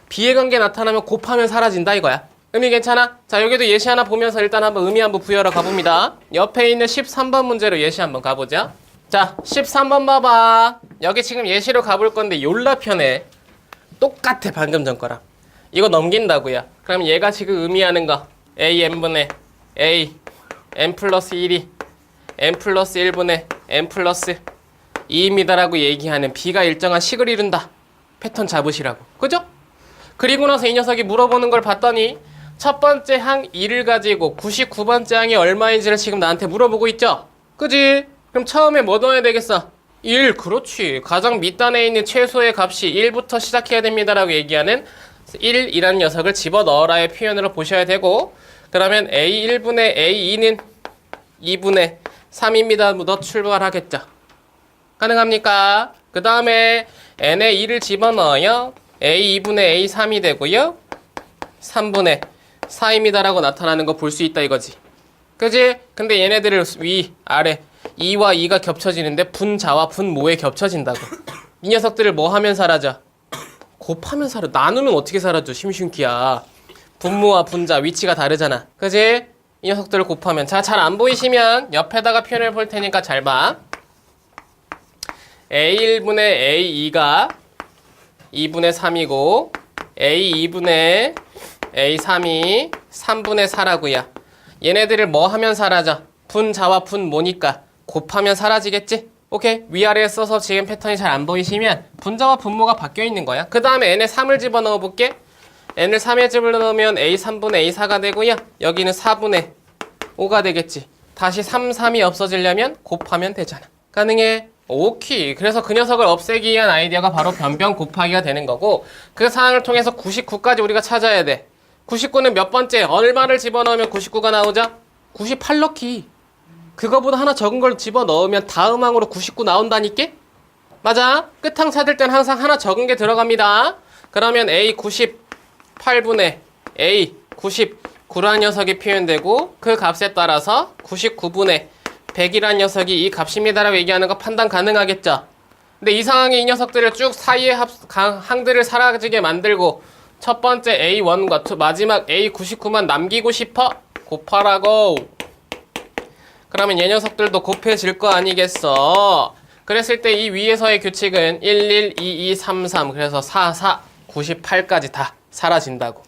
비의 관계 나타나면 곱하면 사라진다 이거야. 의미 괜찮아? 자, 여기도 예시 하나 보면서 일단 한번 의미 한번 부여하러 가봅니다. 옆에 있는 13번 문제로 예시 한번 가보자. 자, 13번 봐봐. 여기 지금 예시로 가볼 건데 욜라 편에 똑같아 방금 전 거랑. 이거 넘긴다고요. 그럼 얘가 지금 의미하는 거 AN분의 A N 플러스 1이 N 플러스 1분의 N 플러스 2입니다라고 얘기하는 B가 일정한 식을 이룬다. 패턴 잡으시라고. 그죠? 그리고 나서 이 녀석이 물어보는 걸 봤더니 첫 번째 항 2를 가지고 99번째 항이 얼마인지를 지금 나한테 물어보고 있죠? 그지? 그럼 처음에 뭐 넣어야 되겠어? 1, 그렇지. 가장 밑단에 있는 최소의 값이 1부터 시작해야 됩니다라고 얘기하는 1이라는 녀석을 집어넣어라의 표현으로 보셔야 되고, 그러면 A1분의 A2는 2분의 3입니다. 너 출발하겠죠? 가능합니까? 그 다음에 n에 2를 집어넣어요. A2분의 A3이 되고요. 3분의 4입니다라고 나타나는 거 볼 수 있다 이거지. 그지? 근데 얘네들을 위, 아래 2와 2가 겹쳐지는데 분자와 분모에 겹쳐진다고. 이 녀석들을 뭐 하면 사라져? 곱하면 사라져. 나누면 어떻게 사라져? 심심키야. 분모와 분자 위치가 다르잖아. 그지? 이 녀석들을 곱하면. 자, 잘 안 보이시면 옆에다가 표현을 볼 테니까 잘 봐. A1분의 A2가 2분의 3이고 A2분의 A3이 3분의 4라고요. 얘네들을 뭐 하면 사라져? 분자와 분모니까 곱하면 사라지겠지? 오케이? 위아래에 써서 지금 패턴이 잘 안 보이시면 분자와 분모가 바뀌어 있는 거야. 그 다음에 n에 3을 집어넣어 볼게. n을 3에 집어넣으면 A3분의 A4가 되고요. 여기는 4분의 5가 되겠지. 다시 3, 3이 없어지려면 곱하면 되잖아. 가능해? 오케이. 그래서 그 녀석을 없애기 위한 아이디어가 바로 변변 곱하기가 되는 거고, 그 사항을 통해서 99까지 우리가 찾아야 돼. 99는 몇 번째? 얼마를 집어넣으면 99가 나오죠? 98 넣기. 그거보다 하나 적은 걸 집어넣으면 다음 항으로 99 나온다니까? 맞아. 끝항 찾을 땐 항상 하나 적은 게 들어갑니다. 그러면 A 98분의 A 99라는 녀석이 표현되고, 그 값에 따라서 99분의 100이라는 녀석이 이 값입니다라고 얘기하는 거 판단 가능하겠죠? 근데 이 상황에 이 녀석들을 쭉 사이의 항들을 사라지게 만들고 첫 번째 A1과 마지막 A99만 남기고 싶어? 곱하라고. 그러면 얘 녀석들도 곱해질 거 아니겠어? 그랬을 때 이 위에서의 규칙은 1, 1, 2, 2, 3, 3 그래서 4, 4, 98까지 다 사라진다고.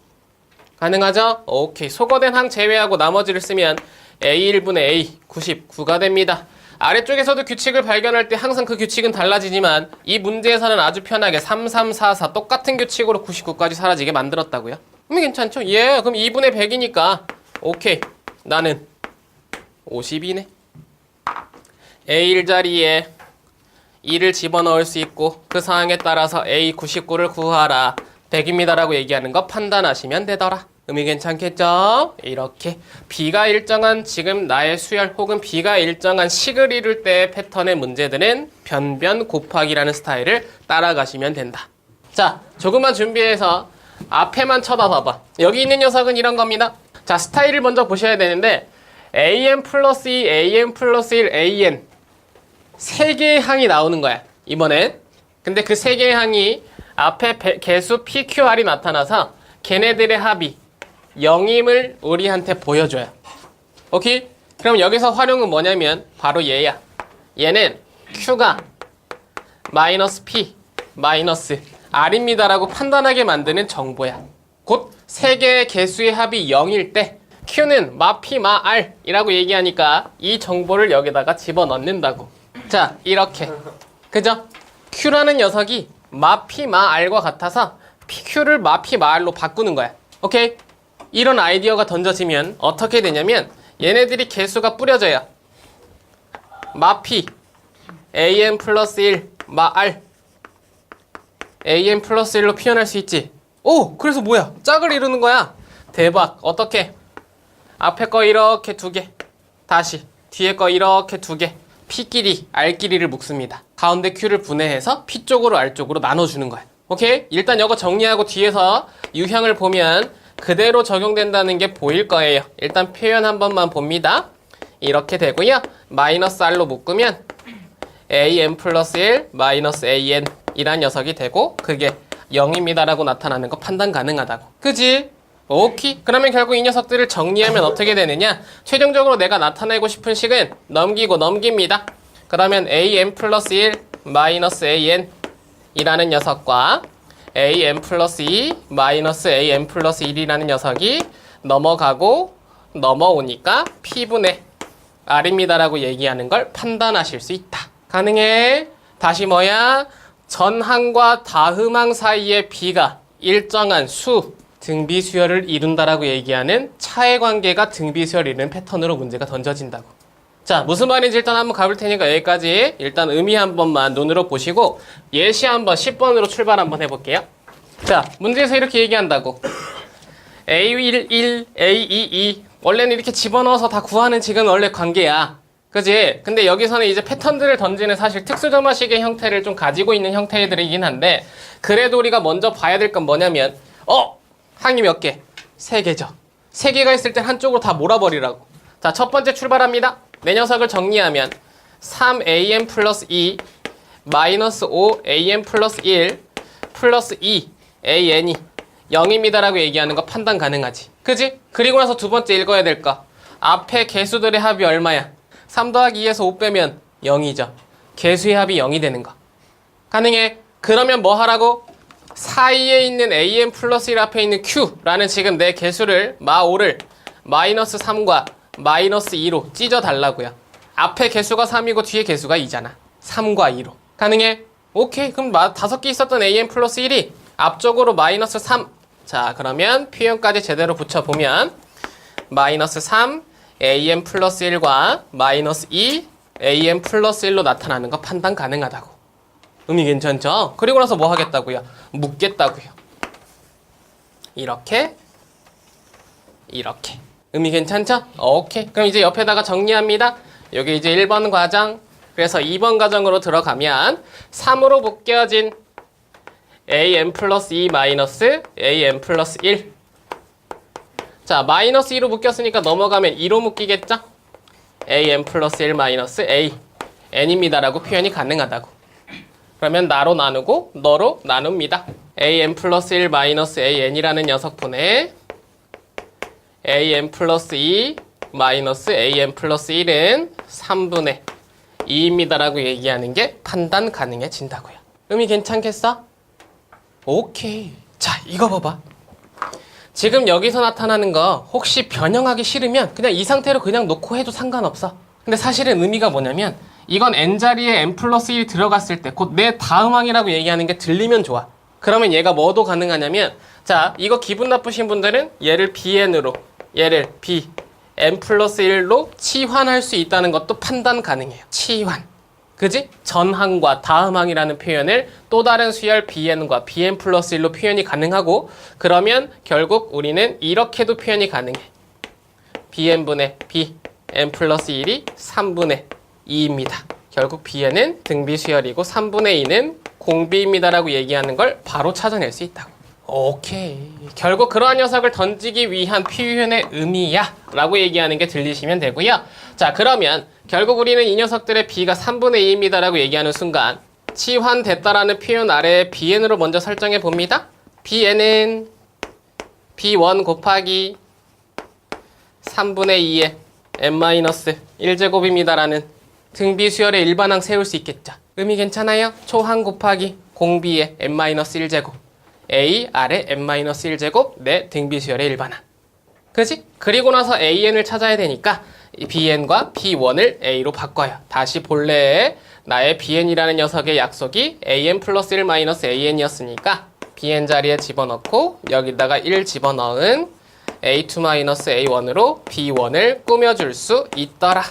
가능하죠? 오케이. 소거된 항 제외하고 나머지를 쓰면 A1분의 A 99가 됩니다. 아래쪽에서도 규칙을 발견할 때 항상 그 규칙은 달라지지만 이 문제에서는 아주 편하게 3, 3, 4, 4 똑같은 규칙으로 99까지 사라지게 만들었다고요. 괜찮죠? 예, 그럼 2분의 100이니까 오케이. 나는 50이네. A1 자리에 2를 집어넣을 수 있고 그 상황에 따라서 A99를 구하라. 100입니다라고 얘기하는 거 판단하시면 되더라. 의미 괜찮겠죠? 이렇게 B가 일정한 지금 나의 수열 혹은 B가 일정한 식을 이룰 때의 패턴의 문제들은 변변 곱하기라는 스타일을 따라가시면 된다. 자, 조금만 준비해서 앞에만 쳐다봐봐. 여기 있는 녀석은 이런 겁니다. 자, 스타일을 먼저 보셔야 되는데 AN 플러스 2, AN 플러스 1, AN 3개의 항이 나오는 거야, 이번엔. 근데 그 3개의 항이 앞에 개수 PQR이 나타나서 걔네들의 합이 0임을 우리한테 보여줘요. 오케이? 그럼 여기서 활용은 뭐냐면 바로 얘야. 얘는 Q가 마이너스 P 마이너스 R입니다라고 판단하게 만드는 정보야. 곧 3개의 개수의 합이 0일 때 Q는 마 P 마 R이라고 얘기하니까 이 정보를 여기다가 집어넣는다고. 자, 이렇게. 그죠? Q라는 녀석이 마 P 마 R과 같아서 PQ를 마 P 마 R로 바꾸는 거야. 오케이? 이런 아이디어가 던져지면 어떻게 되냐면 얘네들이 개수가 뿌려져요. 마 P AN 플러스 1 마 R AN 플러스 1로 표현할 수 있지. 오! 그래서 뭐야? 짝을 이루는 거야. 대박. 어떻게? 앞에 거 이렇게 2개, 다시 뒤에 거 이렇게 2개, P끼리 R끼리를 묶습니다. 가운데 Q를 분해해서 P 쪽으로 R 쪽으로 나눠주는 거야. 오케이? 일단 이거 정리하고 뒤에서 유형을 보면 그대로 적용된다는 게 보일 거예요. 일단 표현 한 번만 봅니다. 이렇게 되고요. 마이너스 R로 묶으면 AN 플러스 1 마이너스 AN 이란 녀석이 되고 그게 0입니다라고 나타나는 거 판단 가능하다고. 그지? 오케이. 그러면 결국 이 녀석들을 정리하면 어떻게 되느냐? 최종적으로 내가 나타내고 싶은 식은 넘기고 넘깁니다. 그러면 AN 플러스 1 마이너스 AN 이라는 녀석과 an 플러스 2 마이너스 an 플러스 1이라는 녀석이 넘어가고 넘어오니까 p분의 r입니다라고 얘기하는 걸 판단하실 수 있다. 가능해? 다시 뭐야? 전항과 다음항 사이의 b가 일정한 수, 등비수열을 이룬다라고 얘기하는 차의 관계가 등비수열을 이루는 패턴으로 문제가 던져진다고. 자, 무슨 말인지 일단 한번 가볼 테니까 여기까지 일단 의미 한 번만 눈으로 보시고 예시 한번 10번으로 출발 한번 해볼게요. 자, 문제에서 이렇게 얘기한다고. A11, A22 원래는 이렇게 집어넣어서 다 구하는 지금 원래 관계야. 그지? 근데 여기서는 이제 패턴들을 던지는 사실 특수점화식의 형태를 좀 가지고 있는 형태들이긴 한데 그래도 우리가 먼저 봐야 될 건 뭐냐면 항이 몇 개? 3개죠. 3개가 있을 땐 한쪽으로 다 몰아버리라고. 자, 첫 번째 출발합니다. 내 녀석을 정리하면 3am 플러스 2 마이너스 5am 플러스 1 플러스 2an이 0입니다라고 얘기하는 거 판단 가능하지. 그지? 그리고 나서 두 번째 읽어야 될 거. 앞에 개수들의 합이 얼마야? 3 더하기 2에서 5 빼면 0이죠. 개수의 합이 0이 되는 거. 가능해? 그러면 뭐 하라고? 사이에 있는 am 플러스 1 앞에 있는 q라는 지금 내 개수를 마5를 마이너스 3과 마이너스 2로 찢어달라고요. 앞에 개수가 3이고 뒤에 개수가 2잖아. 3과 2로. 가능해? 오케이. 그럼 5개 있었던 am 플러스 1이 앞쪽으로 마이너스 3. 자, 그러면 표현까지 제대로 붙여보면 마이너스 3 am 플러스 1과 마이너스 2 am 플러스 1로 나타나는 거 판단 가능하다고. 의미 괜찮죠? 그리고 나서 뭐 하겠다고요? 묶겠다고요. 이렇게 이렇게. 의미 괜찮죠? 오케이. 그럼 이제 옆에다가 정리합니다. 여기 이제 1번 과정. 그래서 2번 과정으로 들어가면 3으로 묶여진 am 플러스 2 마이너스 am 플러스 1. 자, 마이너스 2로 묶였으니까 넘어가면 2로 묶이겠죠? am 플러스 1 마이너스 a n입니다라고 표현이 가능하다고. 그러면 나로 나누고 너로 나눕니다. am 플러스 1 마이너스 an이라는 녀석분의 am 플러스 2 마이너스 am 플러스 1은 3분의 2입니다라고 얘기하는 게 판단 가능해진다고요. 의미 괜찮겠어? 오케이. 자, 이거 봐봐. 지금 여기서 나타나는 거 혹시 변형하기 싫으면 그냥 이 상태로 그냥 놓고 해도 상관없어. 근데 사실은 의미가 뭐냐면 이건 n자리에 n 플러스 1이 들어갔을 때 곧 내 다음 항이라고 얘기하는 게 들리면 좋아. 그러면 얘가 뭐도 가능하냐면 자, 이거 기분 나쁘신 분들은 얘를 bn으로 얘를 b n 플러스 1로 치환할 수 있다는 것도 판단 가능해요. 치환. 그지? 전항과 다음항이라는 표현을 또 다른 수열 bn과 bn 플러스 1로 표현이 가능하고 그러면 결국 우리는 이렇게도 표현이 가능해. bn분의 bn 플러스 1이 3분의 2입니다. 결국 bn은 등비수열이고 3분의 2는 공비입니다라고 얘기하는 걸 바로 찾아낼 수 있다고. 오케이. 결국 그러한 녀석을 던지기 위한 표현의 의미야 라고 얘기하는 게 들리시면 되고요. 자, 그러면 결국 우리는 이 녀석들의 b가 3분의 2입니다라고 얘기하는 순간 치환됐다라는 표현 아래에 bn으로 먼저 설정해 봅니다. bn은 b1 곱하기 3분의 2의 n-1제곱입니다라는 등비수열의 일반항 세울 수 있겠죠. 의미 괜찮아요? 초항 곱하기 공비의 n-1제곱 a 아래 n-1제곱 내 등비수열의 일반항. 그지? 그리고 나서 an을 찾아야 되니까 bn과 p1을 a로 바꿔요. 다시 본래의 나의 bn이라는 녀석의 약속이 an 플러스 1 마이너스 an이었으니까 bn 자리에 집어넣고 여기다가 1 집어넣은 a2 마이너스 a1으로 b1을 꾸며줄 수 있더라.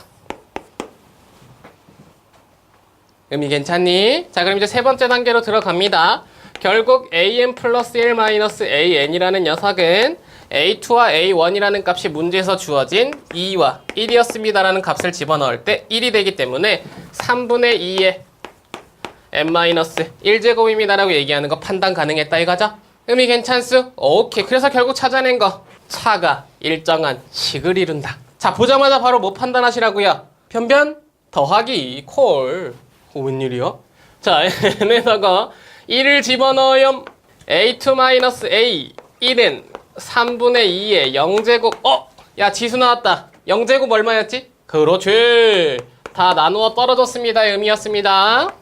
의미 괜찮니? 자, 그럼 이제 세 번째 단계로 들어갑니다. 결국 an 플러스 1 마이너스 an이라는 녀석은 a2와 a1이라는 값이 문제에서 주어진 2와 1이었습니다라는 값을 집어넣을 때 1이 되기 때문에 3분의 2의 n-1제곱입니다라고 얘기하는 거 판단 가능했다 이거죠? 의미 괜찮수? 오케이. 그래서 결국 찾아낸 거 차가 일정한 식을 이룬다. 자, 보자마자 바로 뭐 판단하시라고요? 변변 더하기 콜. 웬일이야? 자, n에다가 1을 집어넣으면 a2-a 1은 3분의 2의 0제곱. 야, 지수 나왔다. 0제곱 얼마였지? 그렇지. 다 나누어 떨어졌습니다. 의미였습니다.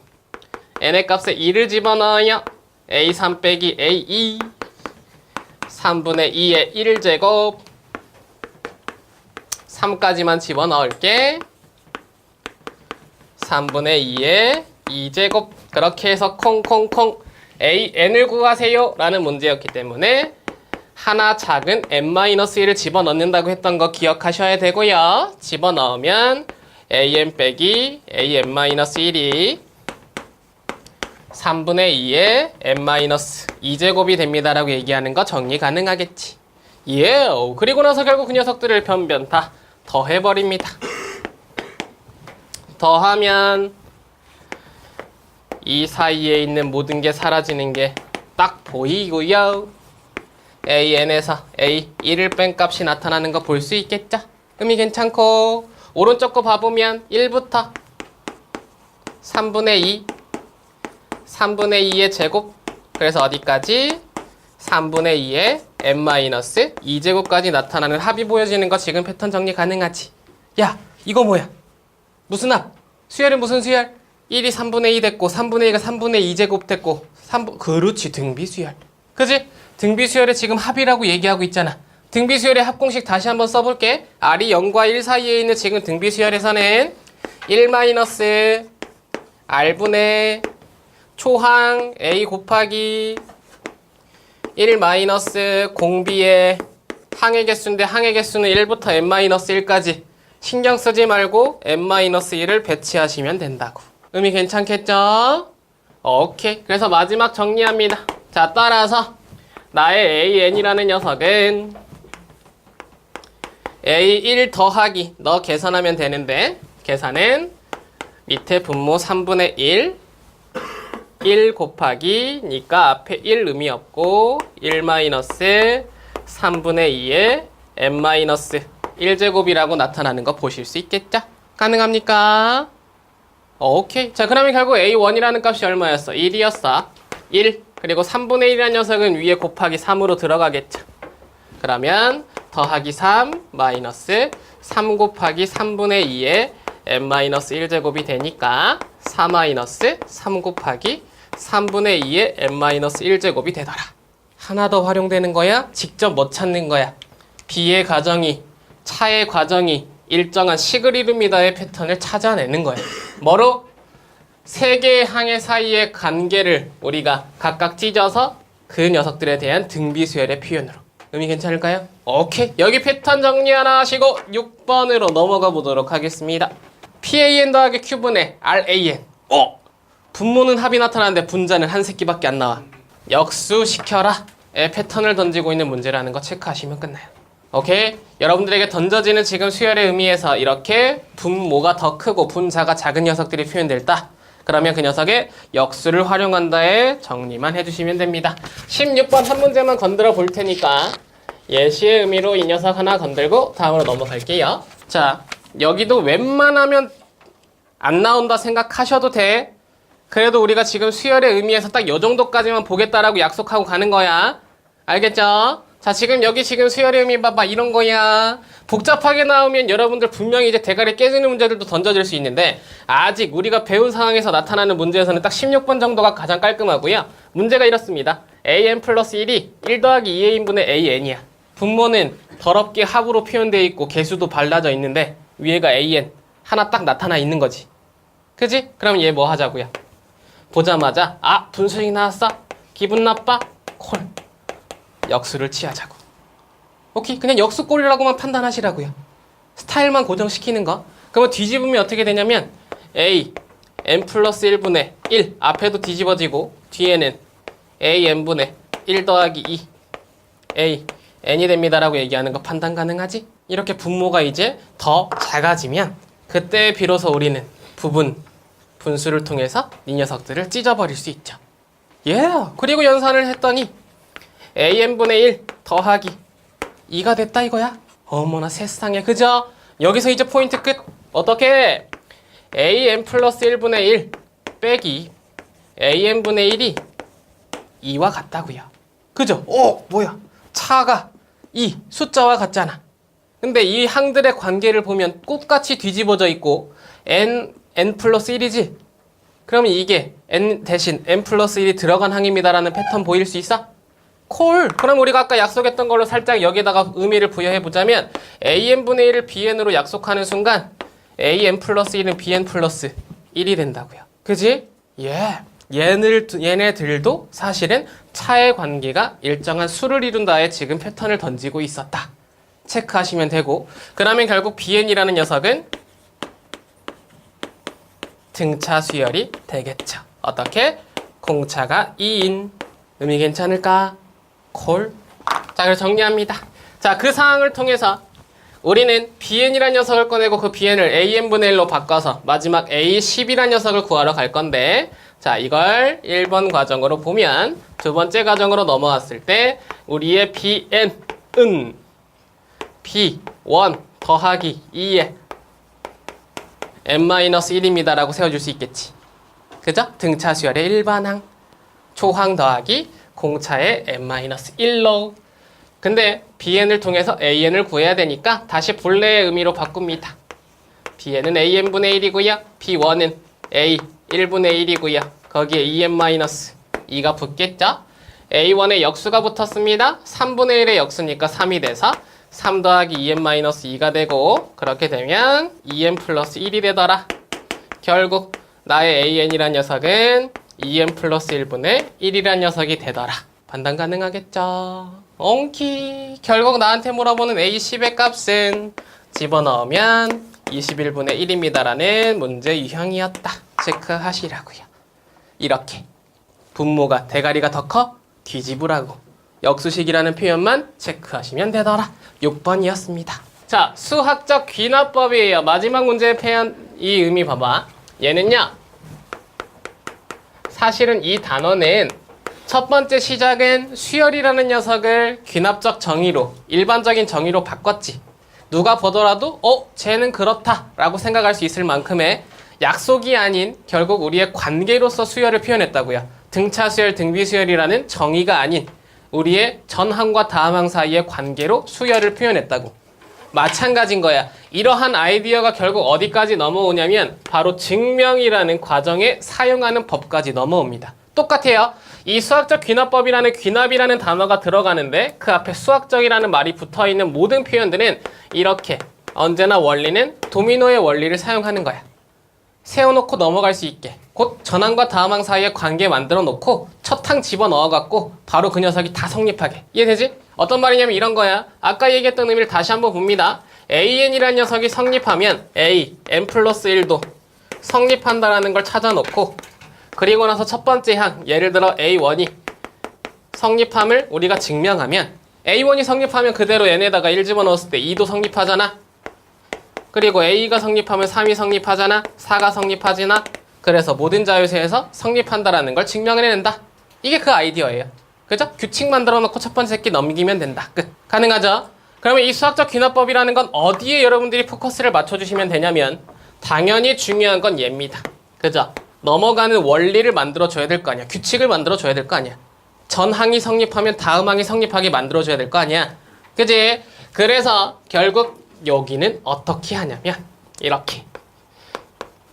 n의 값에 2를 집어넣어요. A3 빼기 A2 3분의 2의 1제곱 3까지만 집어넣을게. 3분의 2의 2제곱 그렇게 해서 콩콩콩 AN을 구하세요 라는 문제였기 때문에 하나 작은 n-1을 집어넣는다고 했던 거 기억하셔야 되고요. 집어넣으면 AN 빼기 AN-1이 3분의 2의 n-2제곱이 됩니다 라고 얘기하는 거 정리 가능하겠지. 예. 그리고 나서 결국 그 녀석들을 변변 다 더해버립니다. 더하면 이 사이에 있는 모든 게 사라지는 게 딱 보이고요. AN에서 A 1을 뺀 값이 나타나는 거 볼 수 있겠죠? 의미 괜찮고 오른쪽 거 봐보면 1부터 3분의 2 3분의 2의 제곱 그래서 어디까지? 3분의 2의 n-2제곱까지 나타나는 합이 보여지는 거 지금 패턴 정리 가능하지? 야 이거 뭐야? 무슨 합? 수열은 무슨 수열? 1이 3분의 2 됐고 3분의 2가 3분의 2제곱 됐고 그렇지 등비수열 그지? 등비수열의 지금 합이라고 얘기하고 있잖아. 등비수열의 합공식 다시 한번 써볼게. R이 0과 1 사이에 있는 지금 등비수열에서는 1 R분의 초항 A 곱하기 1 공비의 항의 개수인데 항의 개수는 1부터 n-1까지 신경 쓰지 말고 n-1을 배치하시면 된다고. 의미 괜찮겠죠? 오케이. 그래서 마지막 정리합니다. 자, 따라서 나의 AN이라는 녀석은 A1 더하기 너 계산하면 되는데 계산은 밑에 분모 3분의 1 곱하기 니까 앞에 1 의미 없고 1 3분의 2의 n-1제곱이라고 나타나는 거 보실 수 있겠죠? 가능합니까? 오케이. 자, 그러면 결국 A1이라는 값이 얼마였어? 1이었어. 1. 그리고 3분의 1이라는 녀석은 위에 곱하기 3으로 들어가겠죠. 그러면 더하기 3 마이너스 3 곱하기 3분의 2의 n-1제곱이 되니까 4 마이너스 3 곱하기 3분의 2의 n-1제곱이 되더라. 하나 더 활용되는 거야? 직접 뭐 찾는 거야? B의 과정이, 차의 과정이 일정한 식을 이룹니다의 패턴을 찾아내는 거야. 뭐로? 세 개의 항의 사이의 관계를 우리가 각각 찢어서 그 녀석들에 대한 등비수열의 표현으로. 의미 괜찮을까요? 오케이. 여기 패턴 정리 하나 하시고 6번으로 넘어가 보도록 하겠습니다. PAN 더하기 Q분의 RAN. 분모는 합이 나타나는데 분자는 한 새끼밖에 안 나와. 역수시켜라. 의 패턴을 던지고 있는 문제라는 거 체크하시면 끝나요. 오케이? 여러분들에게 던져지는 지금 수열의 의미에서 이렇게 분모가 더 크고 분자가 작은 녀석들이 표현됐다. 그러면 그 녀석의 역수를 활용한다에 정리만 해주시면 됩니다. 16번 한 문제만 건드려 볼 테니까 예시의 의미로 이 녀석 하나 건들고 다음으로 넘어갈게요. 자, 여기도 웬만하면 안 나온다 생각하셔도 돼. 그래도 우리가 지금 수열의 의미에서 딱 요 정도까지만 보겠다라고 약속하고 가는 거야. 알겠죠? 자, 지금 여기 지금 수열의 의미 봐봐. 이런 거야. 복잡하게 나오면 여러분들 분명히 이제 대가리 깨지는 문제들도 던져질 수 있는데 아직 우리가 배운 상황에서 나타나는 문제에서는 딱 16번 정도가 가장 깔끔하고요. 문제가 이렇습니다. AN 플러스 1이 1 더하기 2AN분의 AN이야. 분모는 더럽게 합으로 표현되어 있고 개수도 발라져 있는데 위에가 AN 하나 딱 나타나 있는 거지. 그지? 그럼 얘 뭐 하자고요? 보자마자 분수식 나왔어? 기분 나빠? 콜. 역수를 취하자고. 오케이. 그냥 역수꼴이라고만 판단하시라고요. 스타일만 고정시키는 거. 그러면 뒤집으면 어떻게 되냐면 A n 플러스 1분의 1 앞에도 뒤집어지고 뒤에는 A n분의 1 더하기 2 A n이 됩니다라고 얘기하는 거 판단 가능하지? 이렇게 분모가 이제 더 작아지면 그때 비로소 우리는 분수를 통해서 이 녀석들을 찢어버릴 수 있죠. 그리고 연산을 했더니 AN분의 1 더하기 2가 됐다 이거야. 어머나 세상에. 그죠? 여기서 이제 포인트 끝. 어떻게? AN 플러스 1분의 1 빼기 AN분의 1이 2와 같다고요. 그죠? 뭐야? 차가 2 숫자와 같잖아. 근데 이 항들의 관계를 보면 똑같이 뒤집어져 있고 n 플러스 1이지? 그러면 이게 n 대신 n 플러스 1이 들어간 항입니다라는 패턴 보일 수 있어? 콜! 그럼 우리가 아까 약속했던 걸로 살짝 여기다가 의미를 부여해보자면 an분의 1을 bn으로 약속하는 순간 an 플러스 1은 bn 플러스 1이 된다고요. 그지? 예. 얘네들도 사실은 차의 관계가 일정한 수를 이룬다에 지금 패턴을 던지고 있었다. 체크하시면 되고, 그러면 결국 bn이라는 녀석은 등차 수열이 되겠죠. 어떻게? 공차가 2인. 의미 괜찮을까? 콜. 자, 그래서 정리합니다. 자, 그 상황을 통해서 우리는 bn이라는 녀석을 꺼내고 그 bn을 an분의 1로 바꿔서 마지막 a10이라는 녀석을 구하러 갈 건데, 자, 이걸 1번 과정으로 보면 두 번째 과정으로 넘어왔을 때 우리의 bn은 b1 더하기 2에 n-1입니다 라고 세워줄 수 있겠지. 그죠? 등차 수열의 일반항. 초항 더하기 공차의 n-1로. 근데 bn을 통해서 an을 구해야 되니까 다시 본래의 의미로 바꿉니다. bn은 an분의 1이고요. b1은 a 1분의 1이고요. 거기에 en-2가 붙겠죠? a1의 역수가 붙었습니다. 3분의 1의 역수니까 3이 돼서 3 더하기 en-2가 되고, 그렇게 되면 en 플러스 1이 되더라. 결국 나의 an이란 녀석은 en 플러스 1분의 1이란 녀석이 되더라. 판단 가능하겠죠? 옹키. 결국 나한테 물어보는 a10의 값은 집어넣으면 21분의 1입니다라는 문제 유형이었다. 체크하시라고요. 이렇게 분모가 대가리가 더 커? 뒤집으라고. 역수식이라는 표현만 체크하시면 되더라. 6번이었습니다. 자, 수학적 귀납법이에요. 마지막 문제의 표현, 이 의미 봐봐. 얘는요, 사실은 이 단어는 첫 번째 시작은 수열이라는 녀석을 귀납적 정의로, 일반적인 정의로 바꿨지. 누가 보더라도 쟤는 그렇다 라고 생각할 수 있을 만큼의 약속이 아닌 결국 우리의 관계로서 수열을 표현했다고요. 등차 수열, 등비 수열이라는 정의가 아닌 우리의 전항과 다음항 사이의 관계로 수열을 표현했다고. 마찬가지인 거야. 이러한 아이디어가 결국 어디까지 넘어오냐면 바로 증명이라는 과정에 사용하는 법까지 넘어옵니다. 똑같아요. 이 수학적 귀납법이라는 귀납이라는 단어가 들어가는데 그 앞에 수학적이라는 말이 붙어있는 모든 표현들은 이렇게 언제나 원리는 도미노의 원리를 사용하는 거야. 세워놓고 넘어갈 수 있게 곧 전항과 다음항 사이에 관계 만들어 놓고 첫 항 집어넣어갖고 바로 그 녀석이 다 성립하게. 이해되지? 어떤 말이냐면 이런 거야. 아까 얘기했던 의미를 다시 한번 봅니다. an이라는 녀석이 성립하면 a, n 플러스 1도 성립한다라는 걸 찾아놓고, 그리고 나서 첫 번째 항, 예를 들어 a1이 성립함을 우리가 증명하면 a1이 성립하면 그대로 n에다가 1 집어넣었을 때 2도 성립하잖아. 그리고 a가 성립하면 3이 성립하잖아. 4가 성립하지나. 그래서 모든 자유수에서 성립한다라는 걸 증명해낸다. 이게 그 아이디어예요. 그죠? 규칙 만들어 놓고 첫 번째 새끼 넘기면 된다. 끝. 가능하죠? 그러면 이 수학적 귀납법이라는 건 어디에 여러분들이 포커스를 맞춰주시면 되냐면 당연히 중요한 건 얘입니다. 그죠? 넘어가는 원리를 만들어줘야 될 거 아니야. 규칙을 만들어줘야 될 거 아니야. 전항이 성립하면 다음항이 성립하게 만들어줘야 될 거 아니야. 그지? 그래서 결국 여기는 어떻게 하냐면 이렇게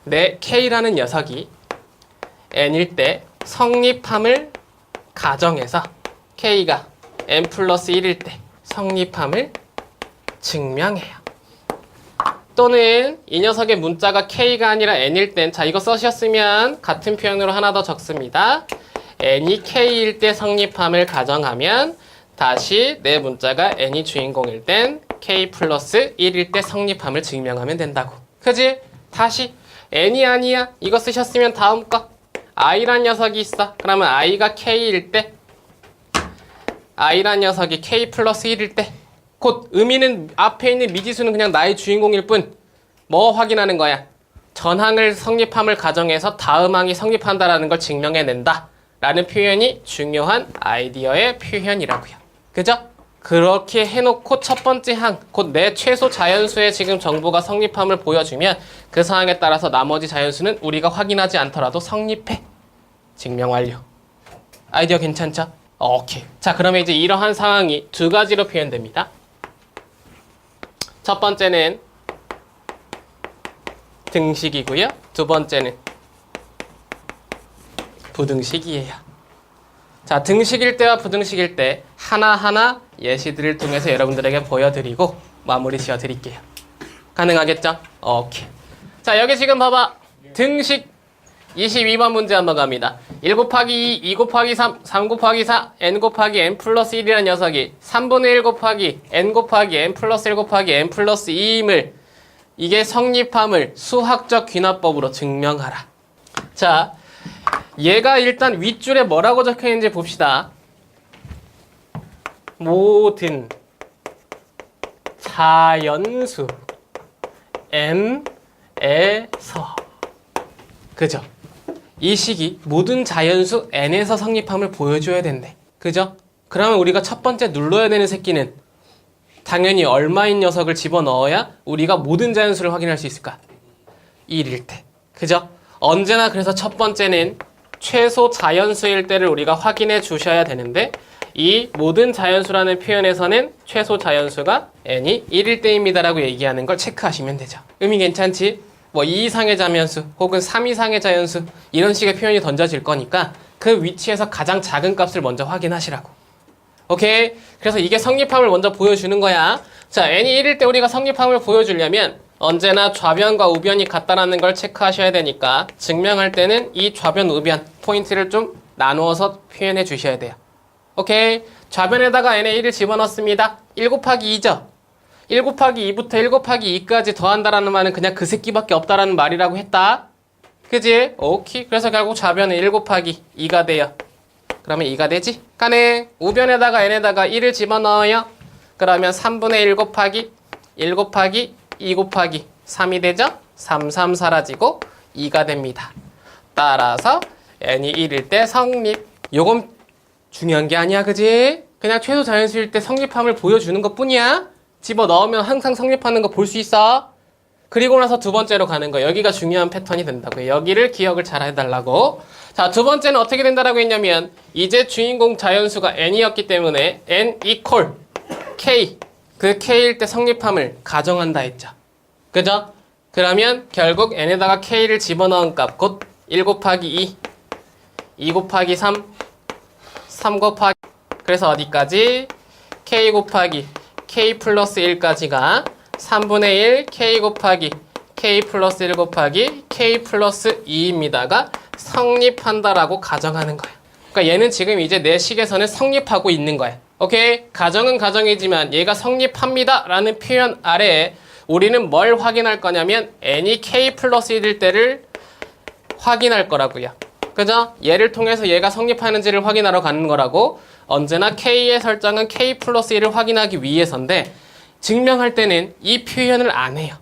내 K라는 녀석이 N일 때 성립함을 가정해서 K가 N 플러스 1일 때 성립함을 증명해요. 또는 이 녀석의 문자가 K가 아니라 N일 땐, 자, 이거 써셨으면 같은 표현으로 하나 더 적습니다. N이 K일 때 성립함을 가정하면 다시 내 문자가 N이 주인공일 땐 K 플러스 1일 때 성립함을 증명하면 된다고. 그지? 다시 N이 아니야. 이거 쓰셨으면 다음 거. I란 녀석이 있어. 그러면 I가 K일 때, I란 녀석이 K 플러스 1일 때, 곧 의미는 앞에 있는 미지수는 그냥 나의 주인공일 뿐, 뭐 확인하는 거야? 전항을 성립함을 가정해서 다음 항이 성립한다라는 걸 증명해낸다 라는 표현이 중요한 아이디어의 표현이라고요. 그죠? 그렇게 해놓고 첫 번째 항, 곧 내 최소 자연수의 지금 정보가 성립함을 보여주면 그 상황에 따라서 나머지 자연수는 우리가 확인하지 않더라도 성립해. 증명 완료. 아이디어 괜찮죠? 오케이. 자, 그러면 이제 이러한 상황이 두 가지로 표현됩니다. 첫 번째는 등식이고요. 두 번째는 부등식이에요. 자, 등식일 때와 부등식일 때 하나하나 예시들을 통해서 여러분들에게 보여드리고 마무리 지어드릴게요. 가능하겠죠? 오케이. 자, 여기 지금 봐봐. 등식 22번 문제 한번 갑니다. 1 곱하기 2, 2 곱하기 3, 3 곱하기 4, n 곱하기 n 플러스 1이라는 녀석이 3분의 1 곱하기 n 곱하기 n 플러스 1 곱하기 n 플러스 2임을 이게 성립함을 수학적 귀납법으로 증명하라. 자, 얘가 일단 윗줄에 뭐라고 적혀있는지 봅시다. 모든 자연수 n에서, 그죠? 이 식이 모든 자연수 n에서 성립함을 보여줘야 된대. 그죠? 그러면 우리가 첫 번째 눌러야 되는 새끼는 당연히 얼마인 녀석을 집어넣어야 우리가 모든 자연수를 확인할 수 있을까? 1일 때. 그죠? 언제나 그래서 첫 번째는 최소 자연수일 때를 우리가 확인해 주셔야 되는데, 이 모든 자연수라는 표현에서는 최소 자연수가 n이 1일 때입니다라고 얘기하는 걸 체크하시면 되죠. 의미 괜찮지? 뭐 2 이상의 자연수 혹은 3 이상의 자연수 이런 식의 표현이 던져질 거니까 그 위치에서 가장 작은 값을 먼저 확인하시라고. 오케이? 그래서 이게 성립함을 먼저 보여주는 거야. 자, n이 1일 때 우리가 성립함을 보여주려면 언제나 좌변과 우변이 같다라는 걸 체크하셔야 되니까 증명할 때는 이 좌변, 우변 포인트를 좀 나누어서 표현해 주셔야 돼요. 오케이? 좌변에다가 n의 1을 집어넣습니다. 1 곱하기 2죠? 1 곱하기 2부터 1 곱하기 2까지 더한다라는 말은 그냥 그 새끼밖에 없다라는 말이라고 했다. 그지? 오케이. 그래서 결국 좌변은 1 곱하기 2가 돼요. 그러면 2가 되지? 가네. 우변에다가 n에다가 1을 집어넣어요. 그러면 3분의 1 곱하기 1 곱하기 2 곱하기 3이 되죠? 3, 3 사라지고 2가 됩니다. 따라서 n이 1일 때 성립. 요건 중요한 게 아니야, 그지? 그냥 최소 자연수일 때 성립함을 보여주는 것 뿐이야. 집어넣으면 항상 성립하는 거 볼 수 있어. 그리고 나서 두 번째로 가는 거. 여기가 중요한 패턴이 된다고요. 여기를 기억을 잘 해달라고. 자, 두 번째는 어떻게 된다라고 했냐면 이제 주인공 자연수가 n이었기 때문에 n equal k, 그 k일 때 성립함을 가정한다 했죠. 그죠? 그러면 결국 n에다가 k를 집어넣은 값 곧 1 곱하기 2, 2 곱하기 3, 3 곱하기, 그래서 어디까지? k 곱하기 k 플러스 1까지가 3분의 1 k 곱하기 k 플러스 1 곱하기 k 플러스 2입니다가 성립한다라고 가정하는 거야. 그러니까 얘는 지금 이제 내 식에서는 성립하고 있는 거야. 오케이? 가정은 가정이지만 얘가 성립합니다 라는 표현 아래에 우리는 뭘 확인할 거냐면 n이 k 플러스 1일 때를 확인할 거라고요. 그죠? 얘를 통해서 얘가 성립하는지를 확인하러 가는 거라고. 언제나 k의 설정은 k 플러스 1을 확인하기 위해서인데 증명할 때는 이 표현을 안 해요.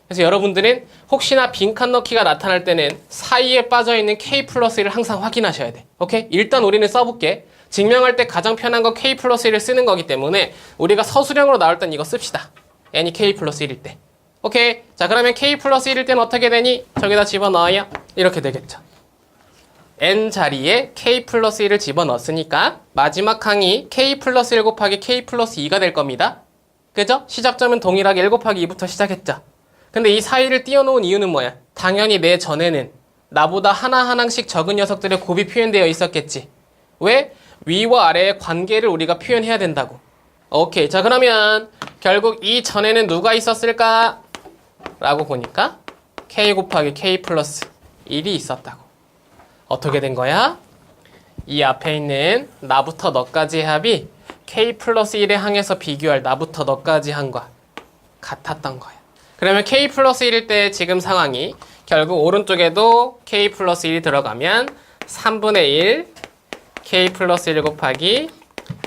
그래서 여러분들은 혹시나 빈칸 넣기가 나타날 때는 사이에 빠져있는 k 플러스 1을 항상 확인하셔야 돼. 오케이? 일단 우리는 써볼게. 증명할 때 가장 편한 건 k 플러스 1을 쓰는 거기 때문에 우리가 서술형으로 나올 땐 이거 씁시다. n이 k 플러스 1일 때. 오케이? 자, 그러면 k 플러스 1일 때는 어떻게 되니? 저기다 집어넣어요. 이렇게 되겠죠. n 자리에 k 플러스 1을 집어넣었으니까 마지막 항이 k 플러스 1 곱하기 k 플러스 2가 될 겁니다. 그죠? 시작점은 동일하게 1 곱하기 2부터 시작했죠. 근데 이 사이를 띄워놓은 이유는 뭐야? 당연히 내 전에는 나보다 하나하나씩 적은 녀석들의 곱이 표현되어 있었겠지. 왜? 위와 아래의 관계를 우리가 표현해야 된다고. 오케이. 자, 그러면 결국 이 전에는 누가 있었을까? 라고 보니까 k 곱하기 k 플러스 1이 있었다고. 어떻게 된 거야? 이 앞에 있는 나부터 너까지의 합이 k 플러스 1에 항해서 비교할 나부터 너까지 항과 같았던 거야. 그러면 k 플러스 1일 때 지금 상황이 결국 오른쪽에도 k 플러스 1이 들어가면 3분의 1 k 플러스 1 곱하기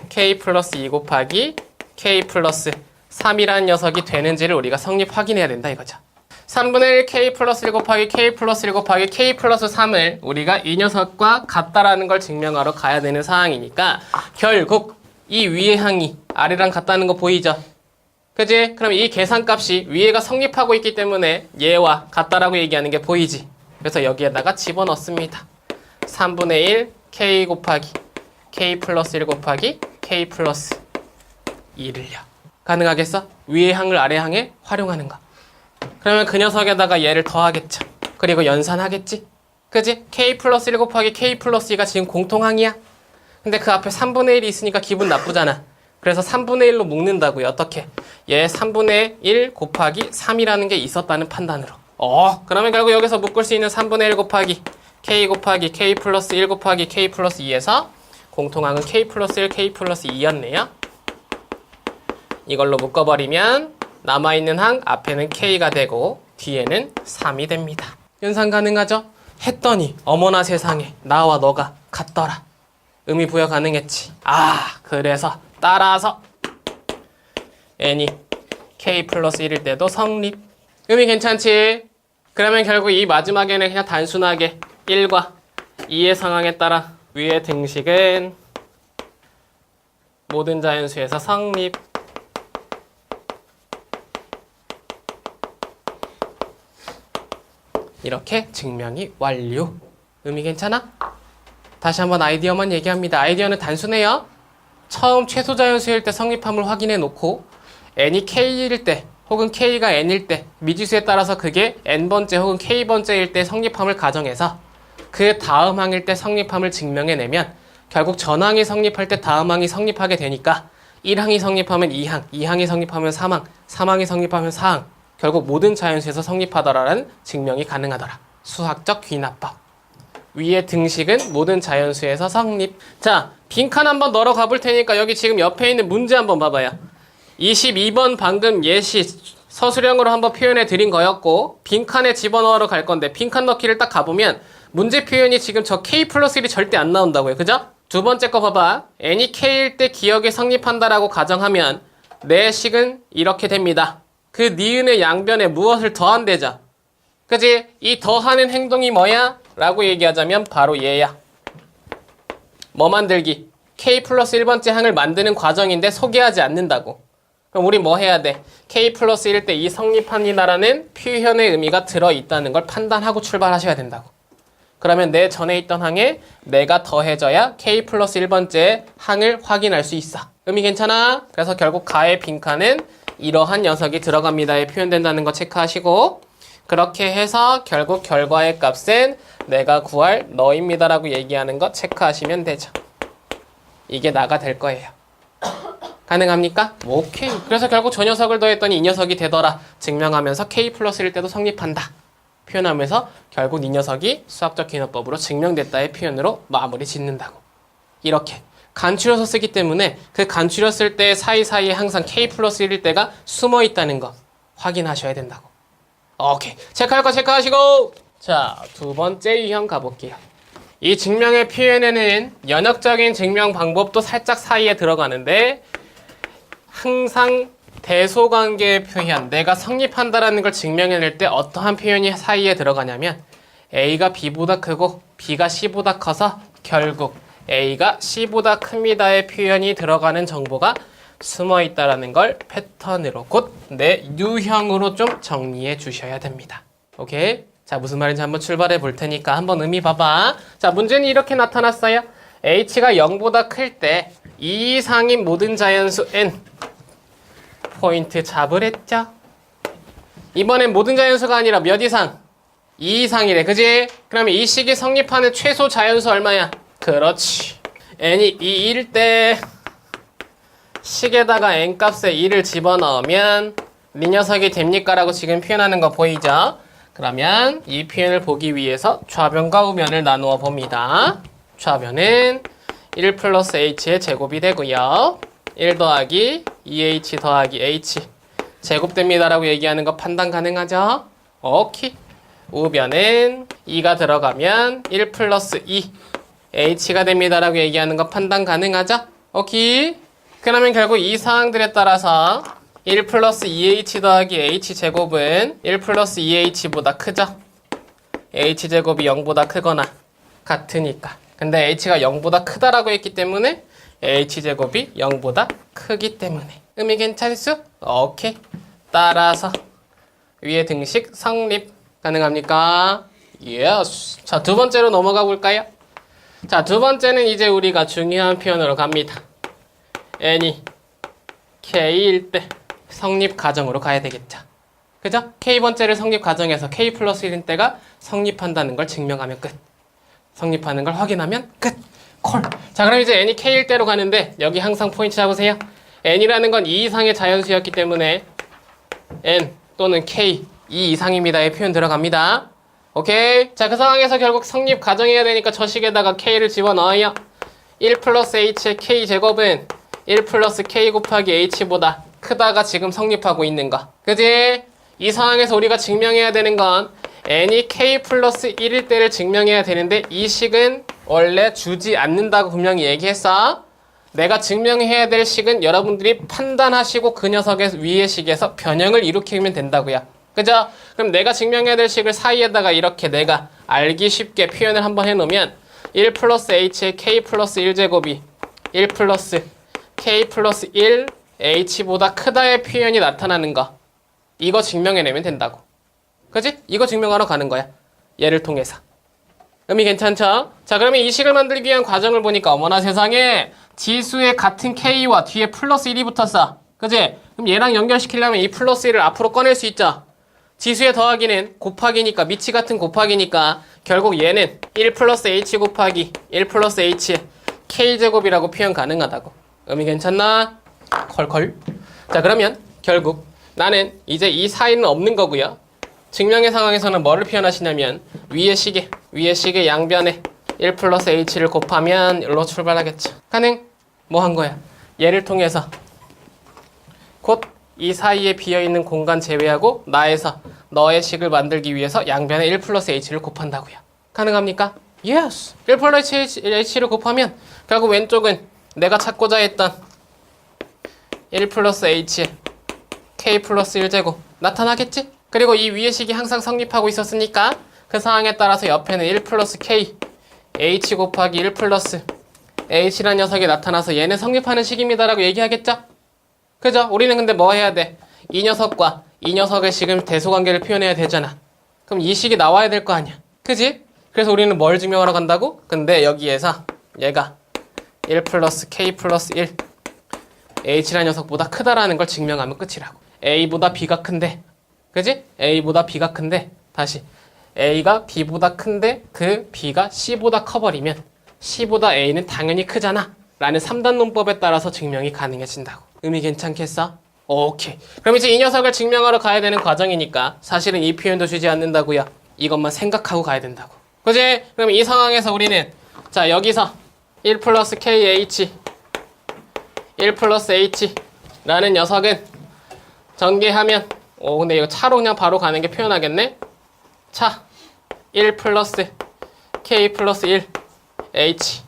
k 플러스 2 곱하기 k 플러스 3이라는 녀석이 되는지를 우리가 성립 확인해야 된다 이거죠. 3분의 1 k 플러스 1 곱하기 k 플러스 1 곱하기 k 플러스 3을 우리가 이 녀석과 같다라는 걸 증명하러 가야 되는 상황이니까 결국 이 위의 항이 아래랑 같다는 거 보이죠? 그지? 그럼 이 계산값이 위에가 성립하고 있기 때문에 얘와 같다라고 얘기하는 게 보이지? 그래서 여기에다가 집어넣습니다. 3분의 1 k 곱하기 k 플러스 1 곱하기 k 플러스 2를요. 가능하겠어? 위의 항을 아래 항에 활용하는 거. 그러면 그 녀석에다가 얘를 더하겠죠. 그리고 연산하겠지? 그지? K 플러스 1 곱하기 K 플러스 2가 지금 공통항이야. 근데 그 앞에 3분의 1이 있으니까 기분 나쁘잖아. 그래서 3분의 1로 묶는다고요. 어떻게? 얘 3분의 1 곱하기 3이라는 게 있었다는 판단으로. 그러면 결국 여기서 묶을 수 있는 3분의 1 곱하기 K 플러스 1 곱하기 K 플러스 2에서 공통항은 K 플러스 1, K 플러스 2였네요. 이걸로 묶어버리면 남아있는 항 앞에는 K가 되고 뒤에는 3이 됩니다. 연산 가능하죠? 했더니 어머나 세상에 나와 너가 같더라. 의미 부여 가능했지. 그래서 따라서 n이 K 플러스 1일 때도 성립. 의미 괜찮지? 그러면 결국 이 마지막에는 그냥 단순하게 1과 2의 상황에 따라 위의 등식은 모든 자연수에서 성립. 이렇게 증명이 완료. 의미 괜찮아? 다시 한번 아이디어만 얘기합니다. 아이디어는 단순해요. 처음 최소자연수일 때 성립함을 확인해 놓고 n이 k일 때 혹은 k가 n일 때 미지수에 따라서 그게 n번째 혹은 k번째일 때 성립함을 가정해서 그 다음 항일 때 성립함을 증명해내면 결국 전항이 성립할 때 다음 항이 성립하게 되니까 1항이 성립하면 2항, 2항이 성립하면 3항, 3항이 성립하면 4항, 결국 모든 자연수에서 성립하더라라는 증명이 가능하더라. 수학적 귀납법. 위의 등식은 모든 자연수에서 성립. 자, 빈칸 한번 널어 가볼 테니까 여기 지금 옆에 있는 문제 한번 봐봐요. 22번 방금 예시 서술형으로 한번 표현해 드린 거였고 빈칸에 집어넣으러 갈 건데 빈칸 넣기를 딱 가보면 문제 표현이 지금 저 K 플러스 1이 절대 안 나온다고요. 그죠? 두 번째 거 봐봐. n이 K일 때 기억에 성립한다라고 가정하면 내 식은 이렇게 됩니다. 그 니은의 양변에 무엇을 더한대죠. 그치? 이 더하는 행동이 뭐야? 라고 얘기하자면 바로 얘야. 뭐 만들기? K 플러스 1번째 항을 만드는 과정인데 소개하지 않는다고. 그럼 우리 뭐 해야 돼? K 플러스 1일 때 이 성립합니다라는 표현의 의미가 들어있다는 걸 판단하고 출발하셔야 된다고. 그러면 내 전에 있던 항에 내가 더해져야 K 플러스 1번째 항을 확인할 수 있어. 의미 괜찮아? 그래서 결국 가의 빈칸은 이러한 녀석이 들어갑니다에 표현된다는 거 체크하시고 그렇게 해서 결국 결과의 값은 내가 구할 너입니다라고 얘기하는 거 체크하시면 되죠. 이게 나가 될 거예요. 가능합니까? 오케이. 그래서 결국 저 녀석을 더했더니 이 녀석이 되더라. 증명하면서 K 플러스일 때도 성립한다. 표현하면서 결국 이 녀석이 수학적 기능법으로 증명됐다의 표현으로 마무리 짓는다고. 이렇게 간추려서 쓰기 때문에 그 간추렸을 때 사이사이에 항상 K 플러스 1일 때가 숨어 있다는 거 확인하셔야 된다고. 오케이. 체크할 거 체크하시고 자, 두 번째 유형 가볼게요. 이 증명의 표현에는 연역적인 증명 방법도 살짝 사이에 들어가는데 항상 대소관계의 표현, 내가 성립한다라는 걸 증명해낼 때 어떠한 표현이 사이에 들어가냐면 A가 B보다 크고 B가 C보다 커서 결국 A가 C보다 큽니다의 표현이 들어가는 정보가 숨어있다라는 걸 패턴으로 곧 내 유형으로 좀 정리해 주셔야 됩니다. 오케이? 자, 무슨 말인지 한번 출발해 볼 테니까 한번 의미 봐봐. 자, 문제는 이렇게 나타났어요. H가 0보다 클 때 2 이상인 모든 자연수 N 포인트 잡으랬죠? 이번엔 모든 자연수가 아니라 몇 이상? 2 이상이래. 그지? 그러면 이 식이 성립하는 최소 자연수 얼마야? 그렇지. n이 2일 때 식에다가 n값에 2를 집어넣으면 이 녀석이 됩니까? 라고 지금 표현하는 거 보이죠? 그러면 이 표현을 보기 위해서 좌변과 우변을 나누어 봅니다. 좌변은 1 플러스 h의 제곱이 되고요. 1 더하기 2h 더하기 h 제곱됩니다 라고 얘기하는 거 판단 가능하죠? 오케이. 우변은 2가 들어가면 1 플러스 2 h가 됩니다 라고 얘기하는 거 판단 가능하죠? 오케이. 그러면 결국 이 사항들에 따라서 1 플러스 2h 더하기 h 제곱은 1 플러스 2h보다 크죠? h 제곱이 0보다 크거나 같으니까. 근데 h가 0보다 크다라고 했기 때문에 h 제곱이 0보다 크기 때문에. 의미 괜찮수? 오케이. 따라서 위의 등식 성립 가능합니까? 예스. 자, 두 번째로 넘어가 볼까요? 자, 두 번째는 이제 우리가 중요한 표현으로 갑니다. n이 k일 때 성립 가정으로 가야 되겠죠. 그죠? K번째를 성립 과정에서 K 플러스 1인 때가 성립한다는 걸 증명하면 끝. 성립하는 걸 확인하면 끝. 콜. 자, 그럼 이제 n이 K일 때로 가는데 여기 항상 포인트 잡으세요. n이라는 건 2 이상의 자연수였기 때문에 n 또는 K 2 이상입니다의 표현 들어갑니다. 오케이. 자, 그 상황에서 결국 성립 가정해야 되니까 저 식에다가 K를 집어넣어요. 1 플러스 H의 K제곱은 1 플러스 K 곱하기 H보다 크다가 지금 성립하고 있는 거. 그지? 이 상황에서 우리가 증명해야 되는 건 n이 K 플러스 1일 때를 증명해야 되는데 이 식은 원래 주지 않는다고 분명히 얘기했어. 내가 증명해야 될 식은 여러분들이 판단하시고 그 녀석의 위의 식에서 변형을 일으키면 된다고요. 그죠? 그럼 내가 증명해야 될 식을 사이에다가 이렇게 내가 알기 쉽게 표현을 한번 해놓으면 1 플러스 H의 K 플러스 1제곱이 1 플러스 K 플러스 1 H보다 크다의 표현이 나타나는 거. 이거 증명해내면 된다고. 그지? 이거 증명하러 가는 거야. 얘를 통해서. 의미 괜찮죠? 자, 그러면 이 식을 만들기 위한 과정을 보니까 어머나 세상에 지수의 같은 K와 뒤에 플러스 1이 붙었어. 그지? 그럼 얘랑 연결시키려면 이 플러스 1을 앞으로 꺼낼 수 있죠? 지수의 더하기는 곱하기니까 밑이 같은 곱하기니까 결국 얘는 1 플러스 H 곱하기 1 플러스 H K제곱이라고 표현 가능하다고. 의미 괜찮나? 컬컬. 자, 그러면 결국 나는 이제 이 사이는 없는 거고요. 증명의 상황에서는 뭐를 표현하시냐면 위의 식의 양변에 1 플러스 H를 곱하면 일로 출발하겠죠. 가능? 뭐 한 거야? 얘를 통해서 곧 이 사이에 비어있는 공간 제외하고 나에서 너의 식을 만들기 위해서 양변에 1 플러스 H를 곱한다고요. 가능합니까? Yes! 1 플러스 H를 곱하면 결국 왼쪽은 내가 찾고자 했던 1 플러스 H K 플러스 1제곱 나타나겠지? 그리고 이 위의 식이 항상 성립하고 있었으니까 그 상황에 따라서 옆에는 1 플러스 K H 곱하기 1 플러스 H라는 녀석이 나타나서 얘는 성립하는 식입니다라고 얘기하겠죠? 그죠? 우리는 근데 뭐 해야 돼? 이 녀석과 이 녀석의 식은 대소관계를 표현해야 되잖아. 그럼 이 식이 나와야 될 거 아니야. 그지? 그래서 우리는 뭘 증명하러 간다고? 근데 여기에서 얘가 1 플러스 K 플러스 1 H라는 녀석보다 크다라는 걸 증명하면 끝이라고. A보다 B가 큰데 그지? A보다 B가 큰데 다시 A가 B보다 큰데 그 B가 C보다 커버리면 C보다 A는 당연히 크잖아 라는 3단 논법에 따라서 증명이 가능해진다고. 의미 괜찮겠어? 오케이. 그럼 이제 이 녀석을 증명하러 가야 되는 과정이니까 사실은 이 표현도 주지 않는다고요. 이것만 생각하고 가야 된다고. 그지? 그럼 이 상황에서 우리는 자 여기서 1 플러스 KH 1 플러스 H 라는 녀석은 전개하면 근데 이거 차로 그냥 바로 가는 게 표현하겠네? 차 1 플러스 K 플러스 1 H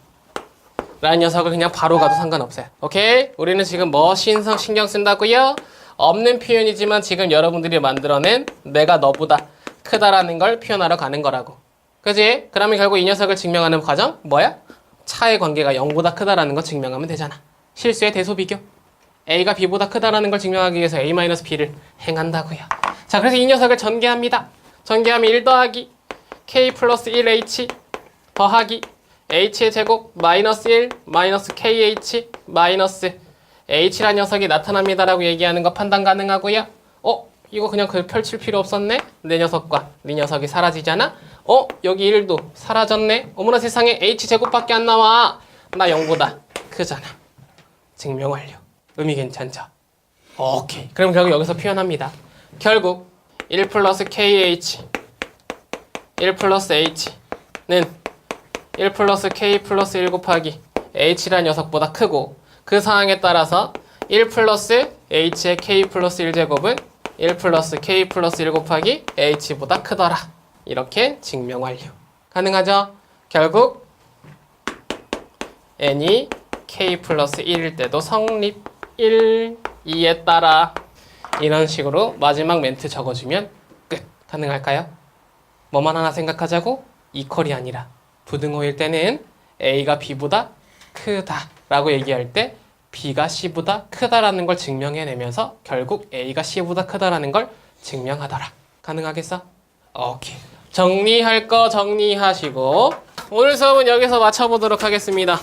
라는 녀석을 그냥 바로 가도 상관없어요. 오케이? 우리는 지금 뭐 신경 쓴다고요? 없는 표현이지만 지금 여러분들이 만들어낸 내가 너보다 크다라는 걸 표현하러 가는 거라고. 그지? 그러면 결국 이 녀석을 증명하는 과정 뭐야? 차의 관계가 0보다 크다라는 거 증명하면 되잖아. 실수의 대소비교. A가 B보다 크다라는 걸 증명하기 위해서 A-B를 행한다고요. 자, 그래서 이 녀석을 전개합니다. 전개하면 1 더하기 K 플러스 1H 더하기 H의 제곱 마이너스 1 마이너스 KH 마이너스 H라는 녀석이 나타납니다라고 얘기하는 거 판단 가능하고요. 이거 그냥 펼칠 필요 없었네? 내 녀석과 네 녀석이 사라지잖아? 여기 1도 사라졌네? 어머나 세상에 H제곱밖에 안 나와. 나 0보다 크잖아. 증명 완료. 의미 괜찮죠? 오케이. 그럼 결국 여기서 표현합니다. 결국 1 플러스 KH 1 플러스 H는 1 플러스 K 플러스 1 곱하기 H라는 녀석보다 크고 그 상황에 따라서 1 플러스 H의 K 플러스 1제곱은 1 플러스 K 플러스 1 곱하기 H보다 크더라. 이렇게 증명 완료. 가능하죠? 결국 n이 K 플러스 1일 때도 성립 1, 2에 따라 이런 식으로 마지막 멘트 적어주면 끝. 가능할까요? 뭐만 하나 생각하자고? 이퀄이 아니라 부등호일 때는 A가 B보다 크다 라고 얘기할 때 B가 C보다 크다라는 걸 증명해내면서 결국 A가 C보다 크다라는 걸 증명하더라. 가능하겠어? 오케이. 정리할 거 정리하시고 오늘 수업은 여기서 마쳐보도록 하겠습니다.